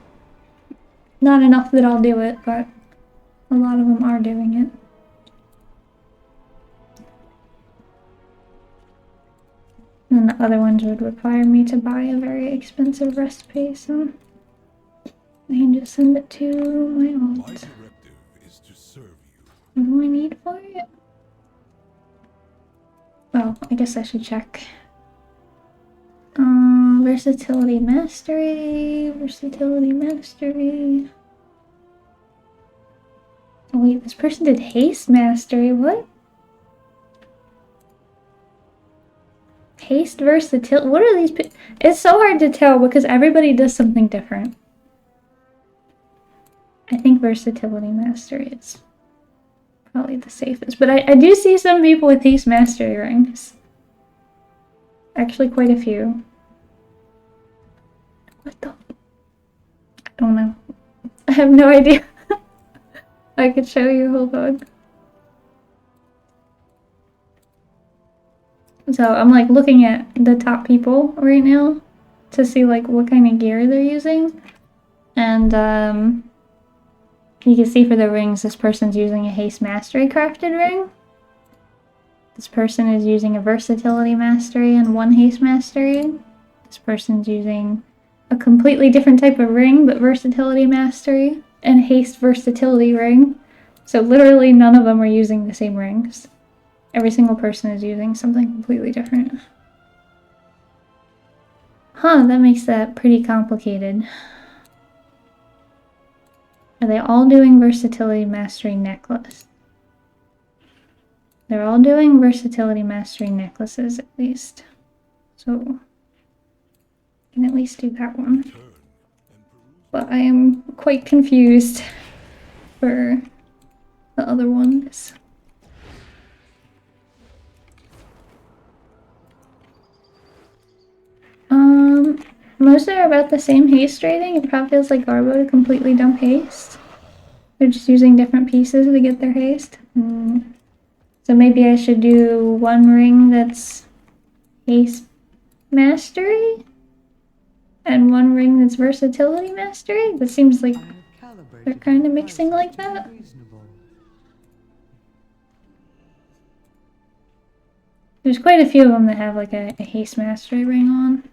Not enough that I'll do it, but a lot of them are doing it. And the other ones would require me to buy a very expensive recipe, so I can just send it to my My alt. directive is to serve you. What do I need for it? Well, I guess I should check. Versatility mastery, versatility mastery. Oh wait, this person did haste mastery, what? Haste versatility, what are these? It's so hard to tell because everybody does something different. I think versatility mastery is probably the safest, but I do see some people with haste mastery rings. Actually, quite a few. What the? I don't know. I have no idea. I could show you, hold on. So I'm like looking at the top people right now to see like what kind of gear they're using. And you can see for the rings, this person's using a haste mastery crafted ring. This person is using a versatility mastery and one haste mastery. This person's using a completely different type of ring, but versatility mastery and haste versatility ring. So literally none of them are using the same rings. Every single person is using something completely different. Huh, that makes that pretty complicated. Are they all doing versatility mastery necklace? They're all doing versatility mastery necklaces at least. So I can at least do that one. But I am quite confused for the other ones. Most are about the same haste rating. It probably feels like Garbo to completely dump haste. They're just using different pieces to get their haste. So maybe I should do one ring that's haste mastery and one ring that's versatility mastery. That seems like they're kind of mixing like that. There's quite a few of them that have like a haste mastery ring on.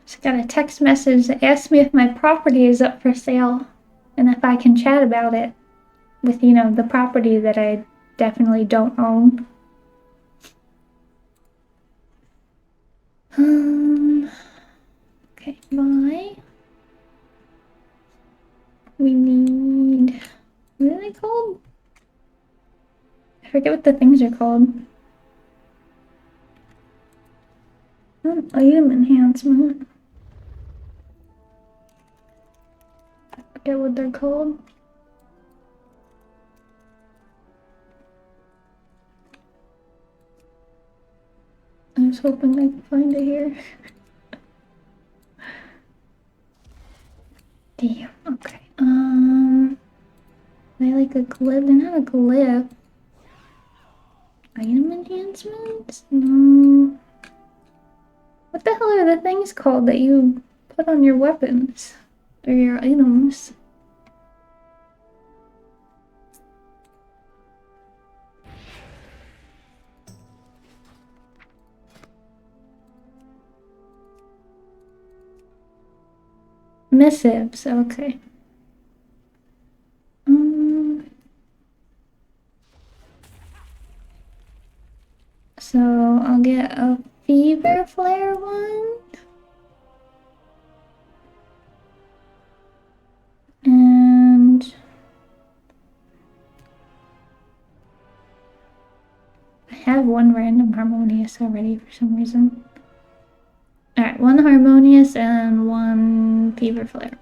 Just got a text message that asks me if my property is up for sale and if I can chat about it with, you know, the property that I definitely don't own. Okay, bye. We need... What are they called? I forget what the things are called. Item enhancement. I forget what they're called. I was hoping I could find it here. Damn, okay. They like a glyph? They're not a glyph. Item enhancements? No. What the hell are the things called that you put on your weapons? Or your items? Missives, okay. So I'll get a fever flare one. And have one random harmonious already for some reason. Alright, one harmonious and one fever flare.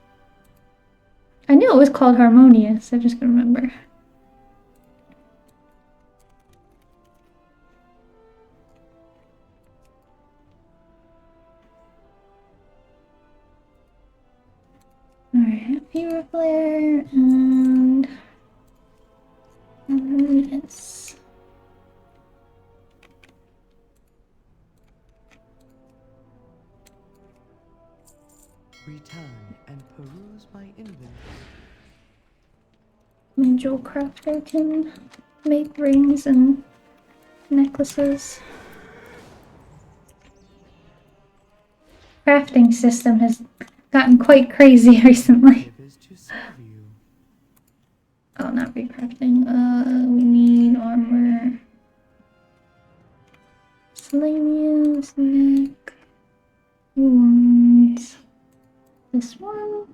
I knew it was called harmonious, I just couldn't remember. Alright, fever flare and harmonious. Return and peruse my inventory. My jewel crafter can make rings and necklaces. Crafting system has gotten quite crazy recently. It is to serve you. Oh, not recrafting. We need armor. Selenium's neck. We want this one.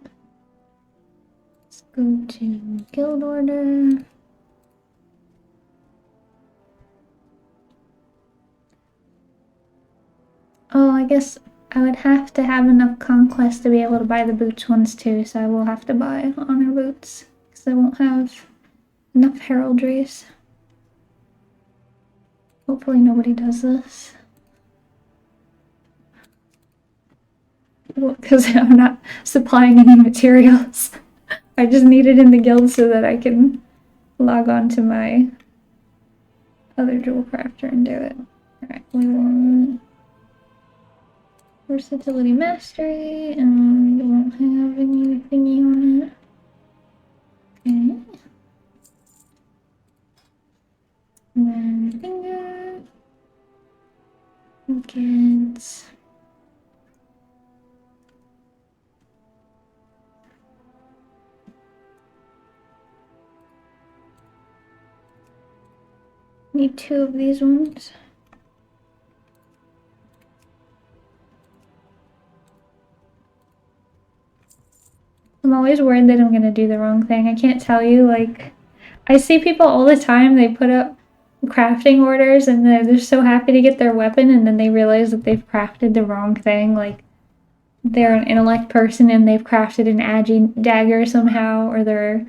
Let's go to guild order. Oh, I guess I would have to have enough conquest to be able to buy the boots ones too, so I will have to buy honor boots because I won't have enough heraldries. Hopefully nobody does this. Because I'm not supplying any materials. I just need it in the guild so that I can log on to my other jewel crafter and do it. Alright, we want versatility mastery, and we won't have any thingy on it. Okay. And then finger. Get need 2 of these ones. I'm always worried that I'm gonna do the wrong thing. I can't tell you, like, I see people all the time, they put up crafting orders and they're so happy to get their weapon and then they realize that they've crafted the wrong thing. Like, they're an intellect person and they've crafted an agi dagger somehow, or they're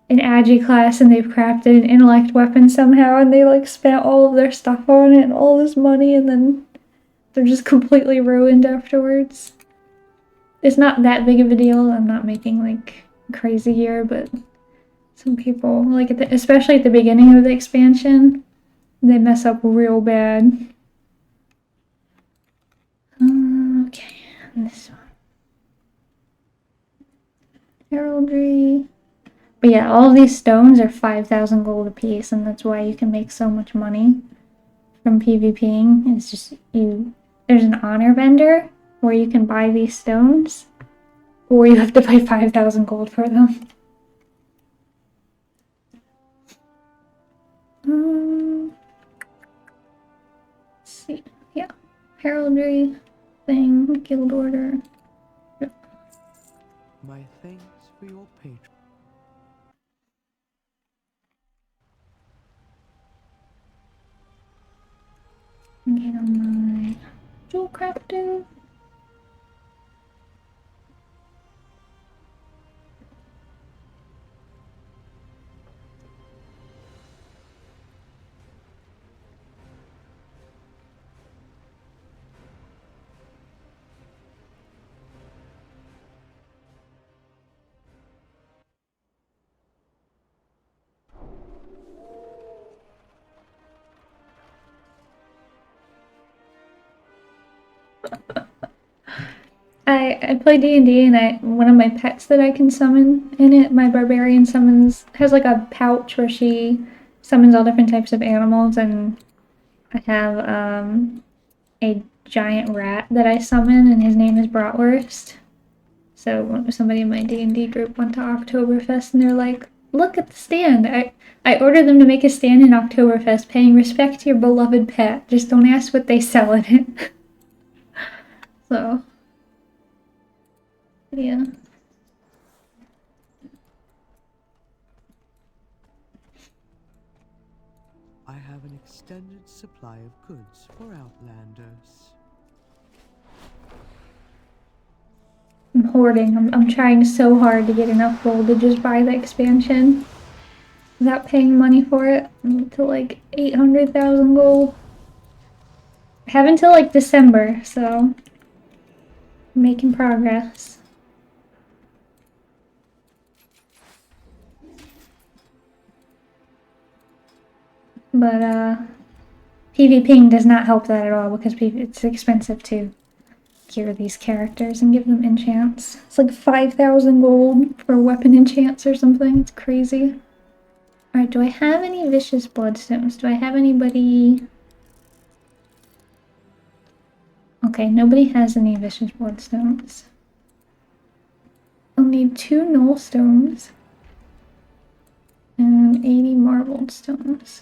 an agi class and they've crafted an intellect weapon somehow, and they like spent all of their stuff on it and all this money and then they're just completely ruined afterwards. It's not that big of a deal. I'm not making like crazy here, but some people, like especially at the beginning of the expansion, they mess up real bad. Okay, and this one. Heraldry. But yeah, all of these stones are 5,000 gold a piece, and that's why you can make so much money from PvPing. It's just there's an honor vendor where you can buy these stones, or you have to pay 5,000 gold for them. Let's see. Yeah. Heraldry thing, guild order. Yep. My thanks for your patron. Get on my jewel crafting. I play D&D and one of my pets that I can summon in it, my barbarian has like a pouch where she summons all different types of animals, and I have a giant rat that I summon and his name is Bratwurst. So somebody in my D&D group went to Oktoberfest and they're like, look at the stand. I ordered them to make a stand in Oktoberfest paying respect to your beloved pet. Just don't ask what they sell in it. So yeah. I have an extended supply of goods for outlanders. I'm hoarding. I'm trying so hard to get enough gold to just buy the expansion without paying money for it. I'm to like 800,000 gold. I have until like December, so I'm making progress. But PvPing does not help that at all because it's expensive to gear these characters and give them enchants. It's like 5,000 gold for weapon enchants or something. It's crazy. Alright, do I have any vicious bloodstones? Do I have anybody... Okay, nobody has any vicious bloodstones. I'll need 2 null stones and 80 marbled stones.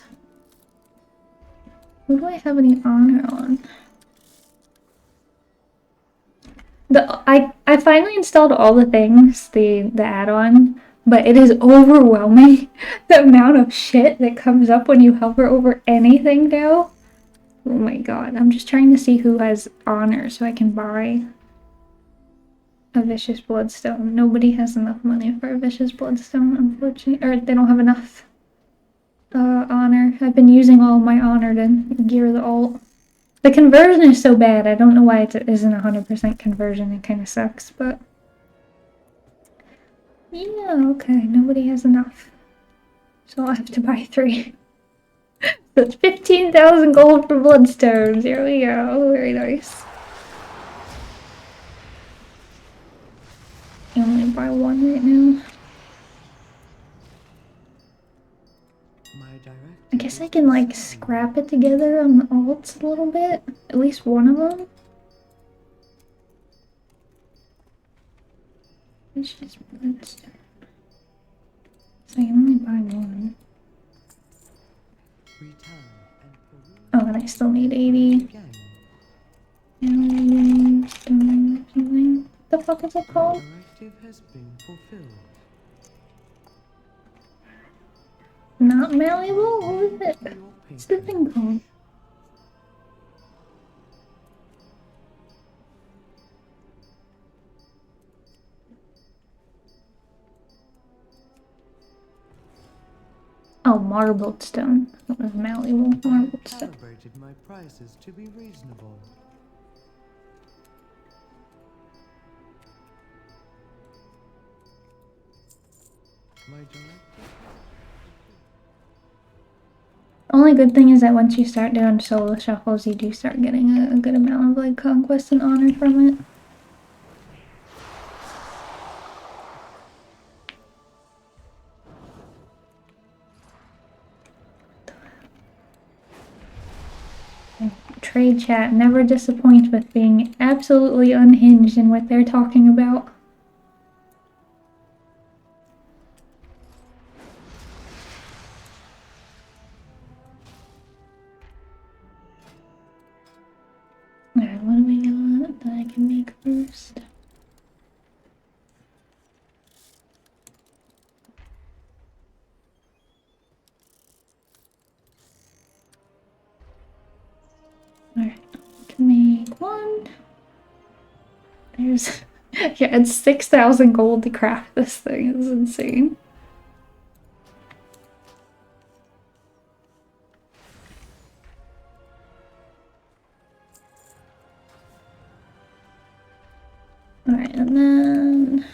Who do I have any honor on? I finally installed all the things, the add-on, but it is overwhelming the amount of shit that comes up when you hover over anything now. Oh my god, I'm just trying to see who has honor so I can buy a vicious bloodstone. Nobody has enough money for a vicious bloodstone, unfortunately, or they don't have enough honor. I've been using all my honor to gear the alt. The conversion is so bad, I don't know why it isn't 100% conversion, it kind of sucks, but... Yeah, okay, nobody has enough. So I'll have to buy 3. That's 15,000 gold for bloodstones, here we go, very nice. I only buy 1 right now. I guess I can like scrap it together on the alts a little bit. At least one of them. It's just bloodstone. So I can only buy 1. Oh, and I still need 80. And something. What the fuck is it called? Not malleable? What is it? What's the thing called? Oh, marbled stone. That was malleable. Marbled stone. Calibrated my prices to be reasonable. My Only good thing is that once you start doing solo shuffles, you do start getting a good amount of like conquest and honor from it. Trade chat never disappoints with being absolutely unhinged in what they're talking about. Alright, what do we got that I can make first? Alright, to make 1. There's... yeah, it's 6,000 gold to craft this thing. It's insane. Alright, and then...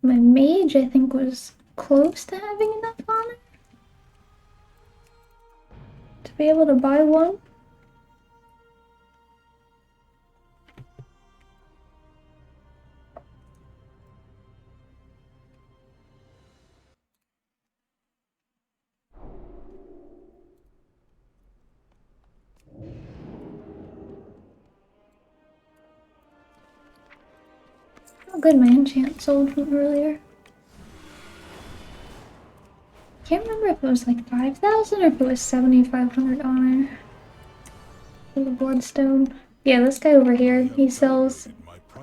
my mage, I think, was close to having enough honor to be able to buy 1. Oh good, my enchant sold from earlier. Can't remember if it was like 5,000 or if it was 7,500 honor for the bloodstone. Yeah, this guy over here, he sells...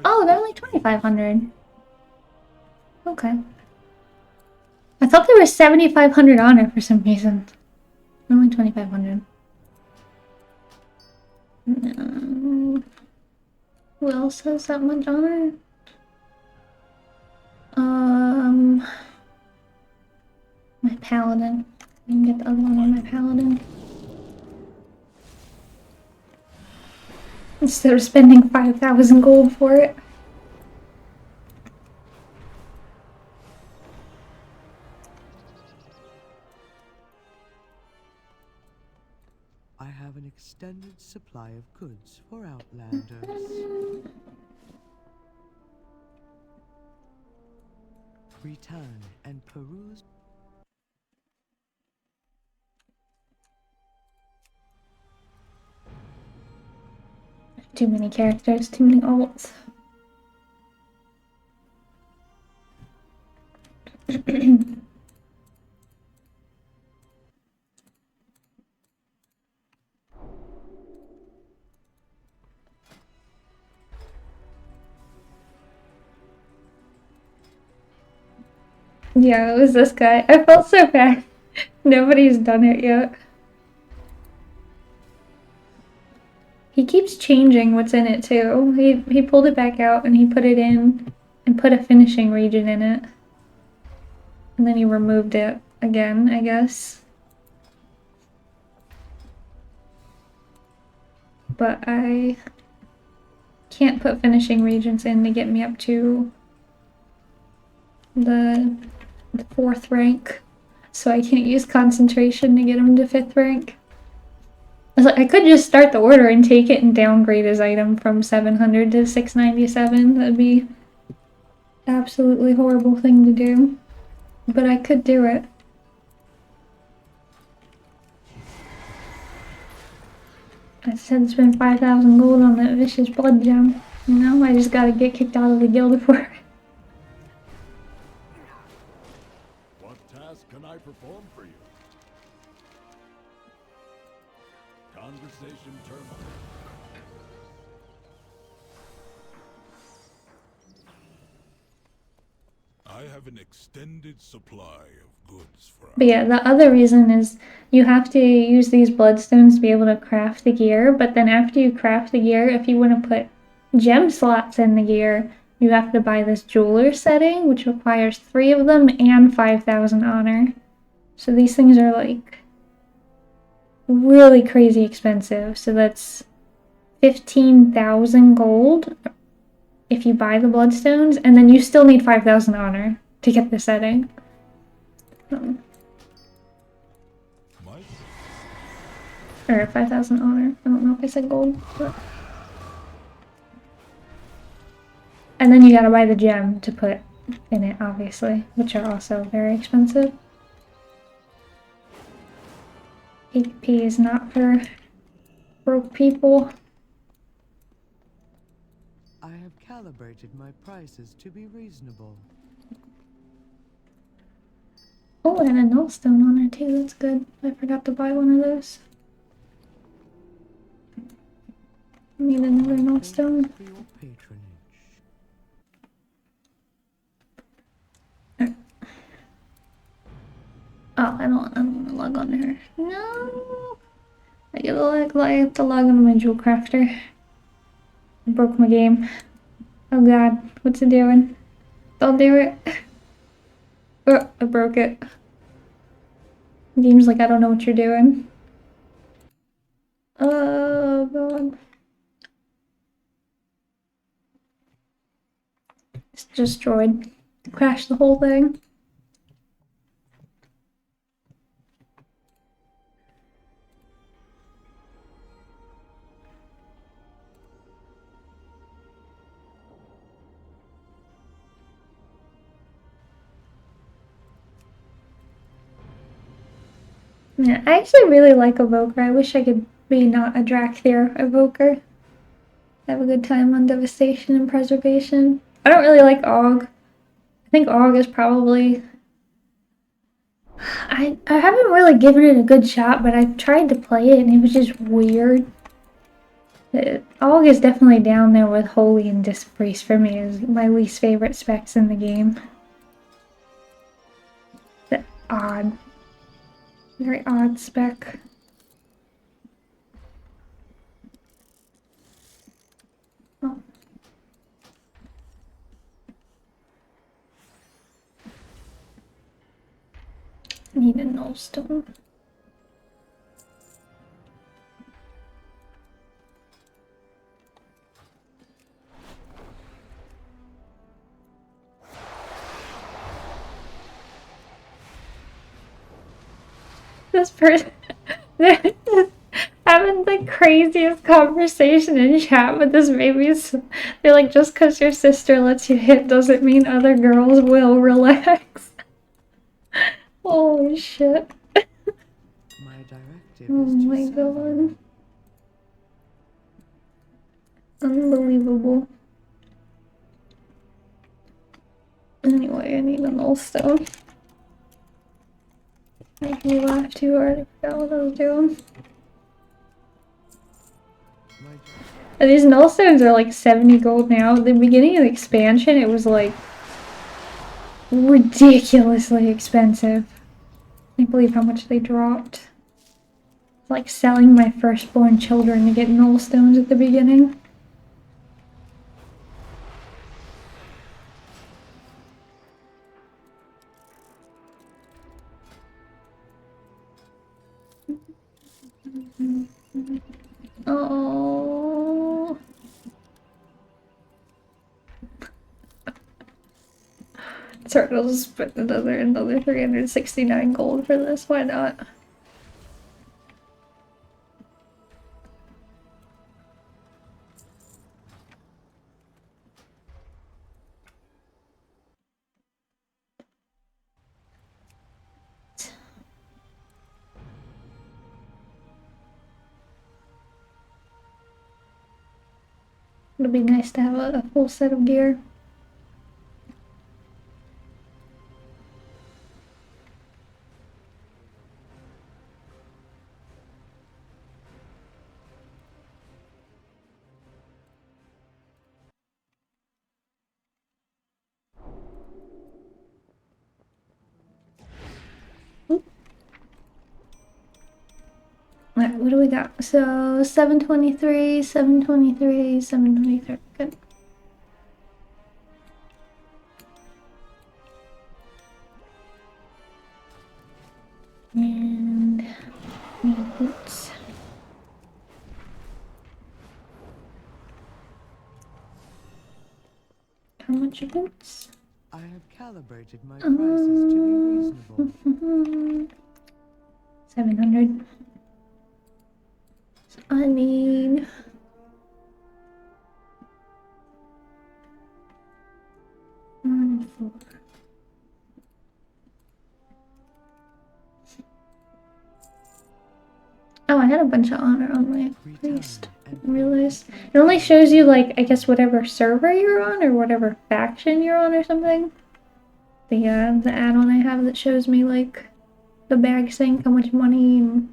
Oh, they're like 2,500. Okay. I thought they were 7,500 honor for some reason. Only 2,500. No. Who else has that much honor? My paladin. I can get the other one on my paladin. Instead of spending 5,000 gold for it. I have an extended supply of goods for outlanders. Return and peruse. Too many characters, too many alts. Yeah, it was this guy. I felt so bad. Nobody's done it yet. He keeps changing what's in it too. He pulled it back out and he put it in and put a finishing region in it. And then he removed it again, I guess. But I can't put finishing regions in to get me up to the 4th rank. So I can't use concentration to get him to 5th rank. I was like, I could just start the order and take it and downgrade his item from 700 to 697. That'd be an absolutely horrible thing to do. But I could do it. I said spend 5,000 gold on that vicious blood gem. You know, I just gotta get kicked out of the guild for it. What task can I perform for you? Conversation terminated. I have an extended supply of goods for. But yeah, the other reason is you have to use these bloodstones to be able to craft the gear, but then after you craft the gear, if you want to put gem slots in the gear, you have to buy this jeweler setting, which requires 3 of them and 5,000 honor. So these things are like really crazy expensive. So that's 15,000 gold if you buy the bloodstones, and then you still need 5,000 honor to get the setting. Or 5,000 honor. I don't know if I said gold. But... And then you gotta buy the gem to put in it, obviously, which are also very expensive. HP is not for broke people. I have calibrated my prices to be reasonable. Oh, and a null stone on it too, that's good. I forgot to buy one of those. Need another null stone. For your patronage. Oh, I don't want to log on to her. No! I have to log on to my jewel crafter. I broke my game. Oh god, what's it doing? Don't do it. Oh, I broke it. Game's like, I don't know what you're doing. Oh god. It's destroyed. Crashed the whole thing. Yeah, I actually really like Evoker. I wish I could be not a Drakthir Evoker. Have a good time on Devastation and Preservation. I don't really like Og. I think Og is probably... I haven't really given it a good shot, but I've tried to play it and it was just weird. Og is definitely down there with Holy and Disc Priest for me as my least favorite specs in the game. The odd. Very odd spec. need a nullstone. This person having the craziest conversation in chat with this baby. They're like, just because your sister lets you hit doesn't mean other girls will. Relax. Holy shit. My directive Oh is to my serve. god. Unbelievable. Anyway, I need a nullstone. Make me laugh too hard. I forgot what I was doing. And these nullstones are like 70 gold now. At the beginning of the expansion, it was like ridiculously expensive. I can't believe how much they dropped. It's like selling my firstborn children to get nullstones at the beginning. Oh. Turtles spent another 369 gold for this. Why not? It'll be nice to have a full set of gear. Alright, what do we got? So 723, 723, 723. Good. And need boots. How much boots? I have calibrated my prices to be reasonable. 700. So I need 1, 4. Oh, I had a bunch of honor on my priest. Didn't realize. It only shows you, like, I guess whatever server you're on or whatever faction you're on or something. The add-on I have that shows me, like, the bag saying how much money and...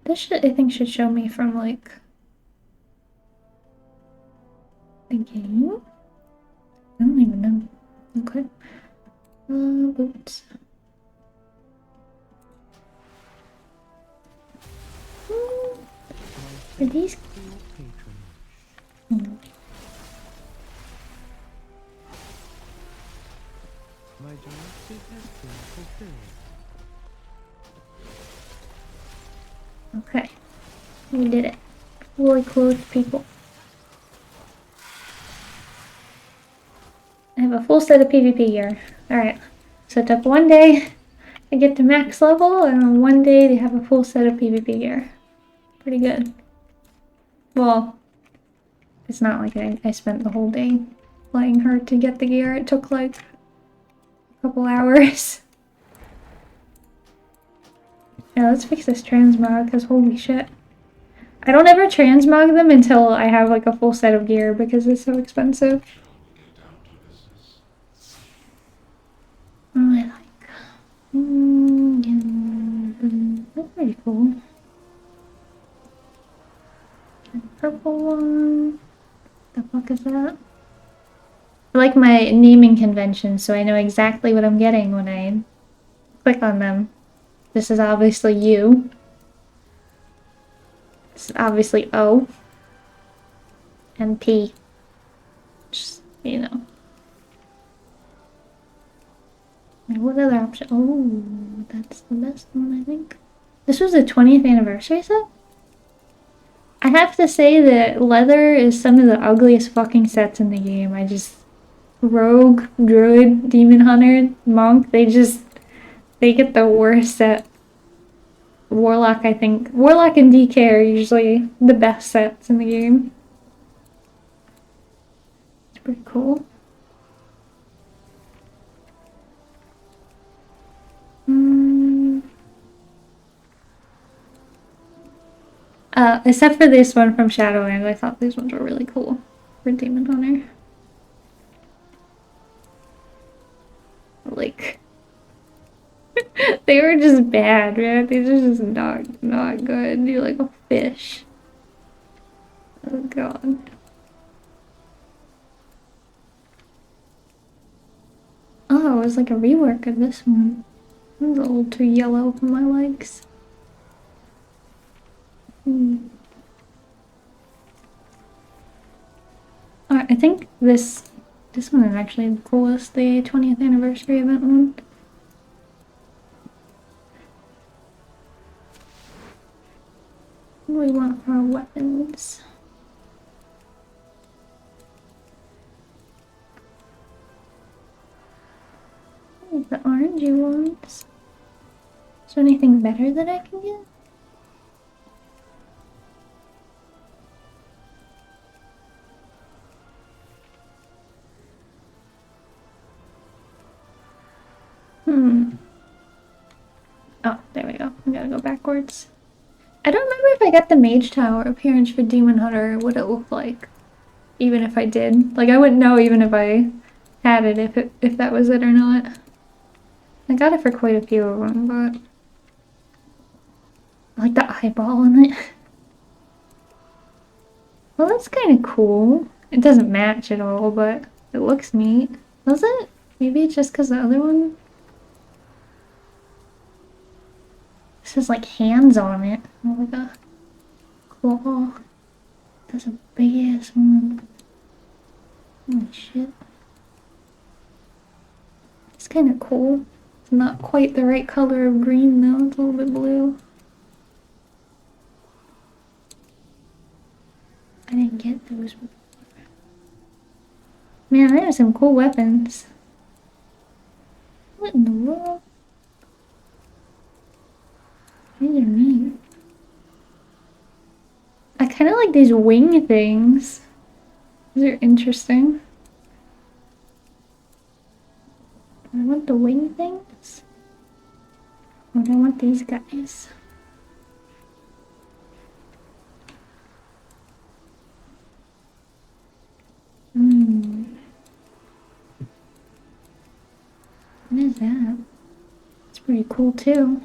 This should, I think, should show me from, like, the game? I don't even know. Okay. Boots. Are these... My directive has been fulfilled. Okay. We did it. Fully clothed people. I have a full set of PvP gear. Alright. So it took 1 day to get to max level, and then 1 day to have a full set of PvP gear. Pretty good. Well, it's not like I spent the whole day playing her to get the gear. It took like a couple hours. Yeah, let's fix this transmog, because holy shit. I don't ever transmog them until I have like a full set of gear because it's so expensive. Oh, I like... that's pretty cool. And purple one. The fuck is that? I like my naming conventions, so I know exactly what I'm getting when I click on them. This is obviously U. This is obviously O. And P. Just, you know. And what other option? Oh, that's the best one, I think. This was the 20th anniversary set? I have to say that leather is some of the ugliest fucking sets in the game. I just... Rogue, Druid, Demon Hunter, Monk, they get the worst set. Warlock, I think. Warlock and DK are usually the best sets in the game. It's pretty cool. Except for this one from Shadowlands, I thought these ones were really cool for Demon Hunter. Like, they were just bad, man. These are just not good. You're like a fish. Oh god. Oh, it was like a rework of this one. It was a little too yellow for my likes. I think this one is actually the coolest, the 20th anniversary event one. What do we want for our weapons? The orangey ones. Is there anything better that I can get? Oh, there we go. We gotta go backwards. I don't remember if I got the Mage Tower appearance for Demon Hunter, what it looked like. Even if I did. Like, I wouldn't know even if I had it, if that was it or not. I got it for quite a few of them, but... I like the eyeball in it. Well, that's kind of cool. It doesn't match at all, but it looks neat. Does it? Maybe it's just because the other one... This has like hands on it. Oh, like a claw. That's a big ass one. Holy shit. It's kind of cool. It's not quite the right color of green though. It's a little bit blue. I didn't get those before. Man, they have some cool weapons. What in the world? These are neat. I kind of like these wing things. These are interesting. I want the wing things. Or do I want these guys? What is that? It's pretty cool too.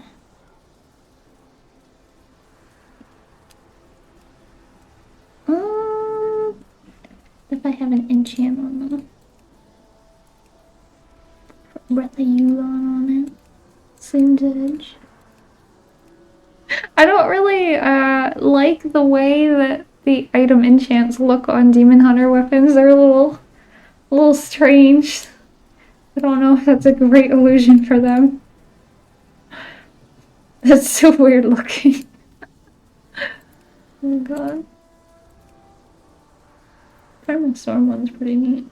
If I have an enchant on them. Breath of Yulon on it. Seems edge. I don't really like the way that the item enchants look on Demon Hunter weapons. They're a little strange. I don't know if that's a great illusion for them. That's so weird looking. Oh god. Fireman Storm one's pretty neat.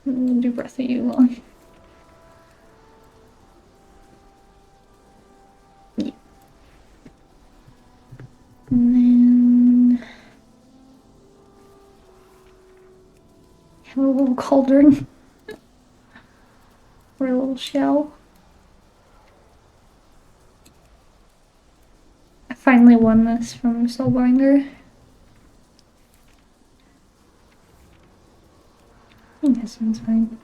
We'll do Breath of Yulon. Yeah. And then have a little cauldron. Or a little shell. I finally won this from Soulbinder. I think this one's fine.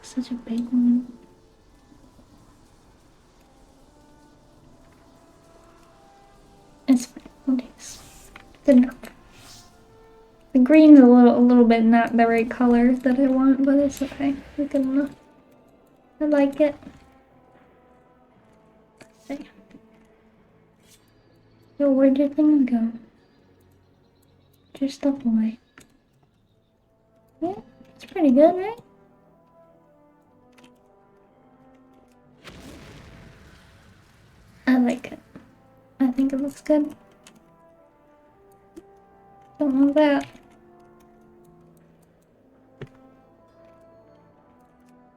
Such a big one. It's fine. Okay. Good enough. The green's a little bit not the right color that I want, but it's okay. It's good enough. I like it. Let's see. Yo, where'd your thing go? Just up away. Yeah, it's pretty good, right? I like it. I think it looks good. Don't know that.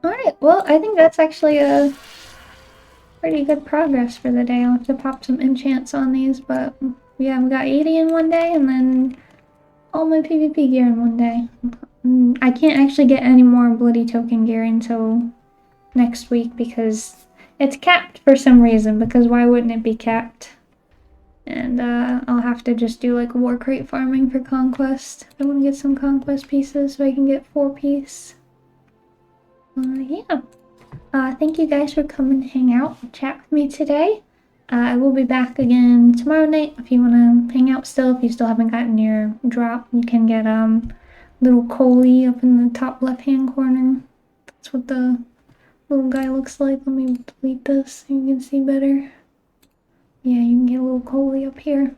Alright, well, I think that's actually a pretty good progress for the day. I'll have to pop some enchants on these, but yeah, we got 80 in one day, and then all my PvP gear in one day. I can't actually get any more Bloody Token gear until next week because it's capped for some reason, because why wouldn't it be capped? And I'll have to just do like war crate farming for conquest. I want to get some conquest pieces so I can get 4 piece. Yeah. Thank you guys for coming to hang out and chat with me today. I will be back again tomorrow night if you want to hang out still. If you still haven't gotten your drop, you can get little coalee up in the top left hand corner. That's what the little guy looks like. Let me delete this so you can see better. Yeah, you can get a little coalee up here.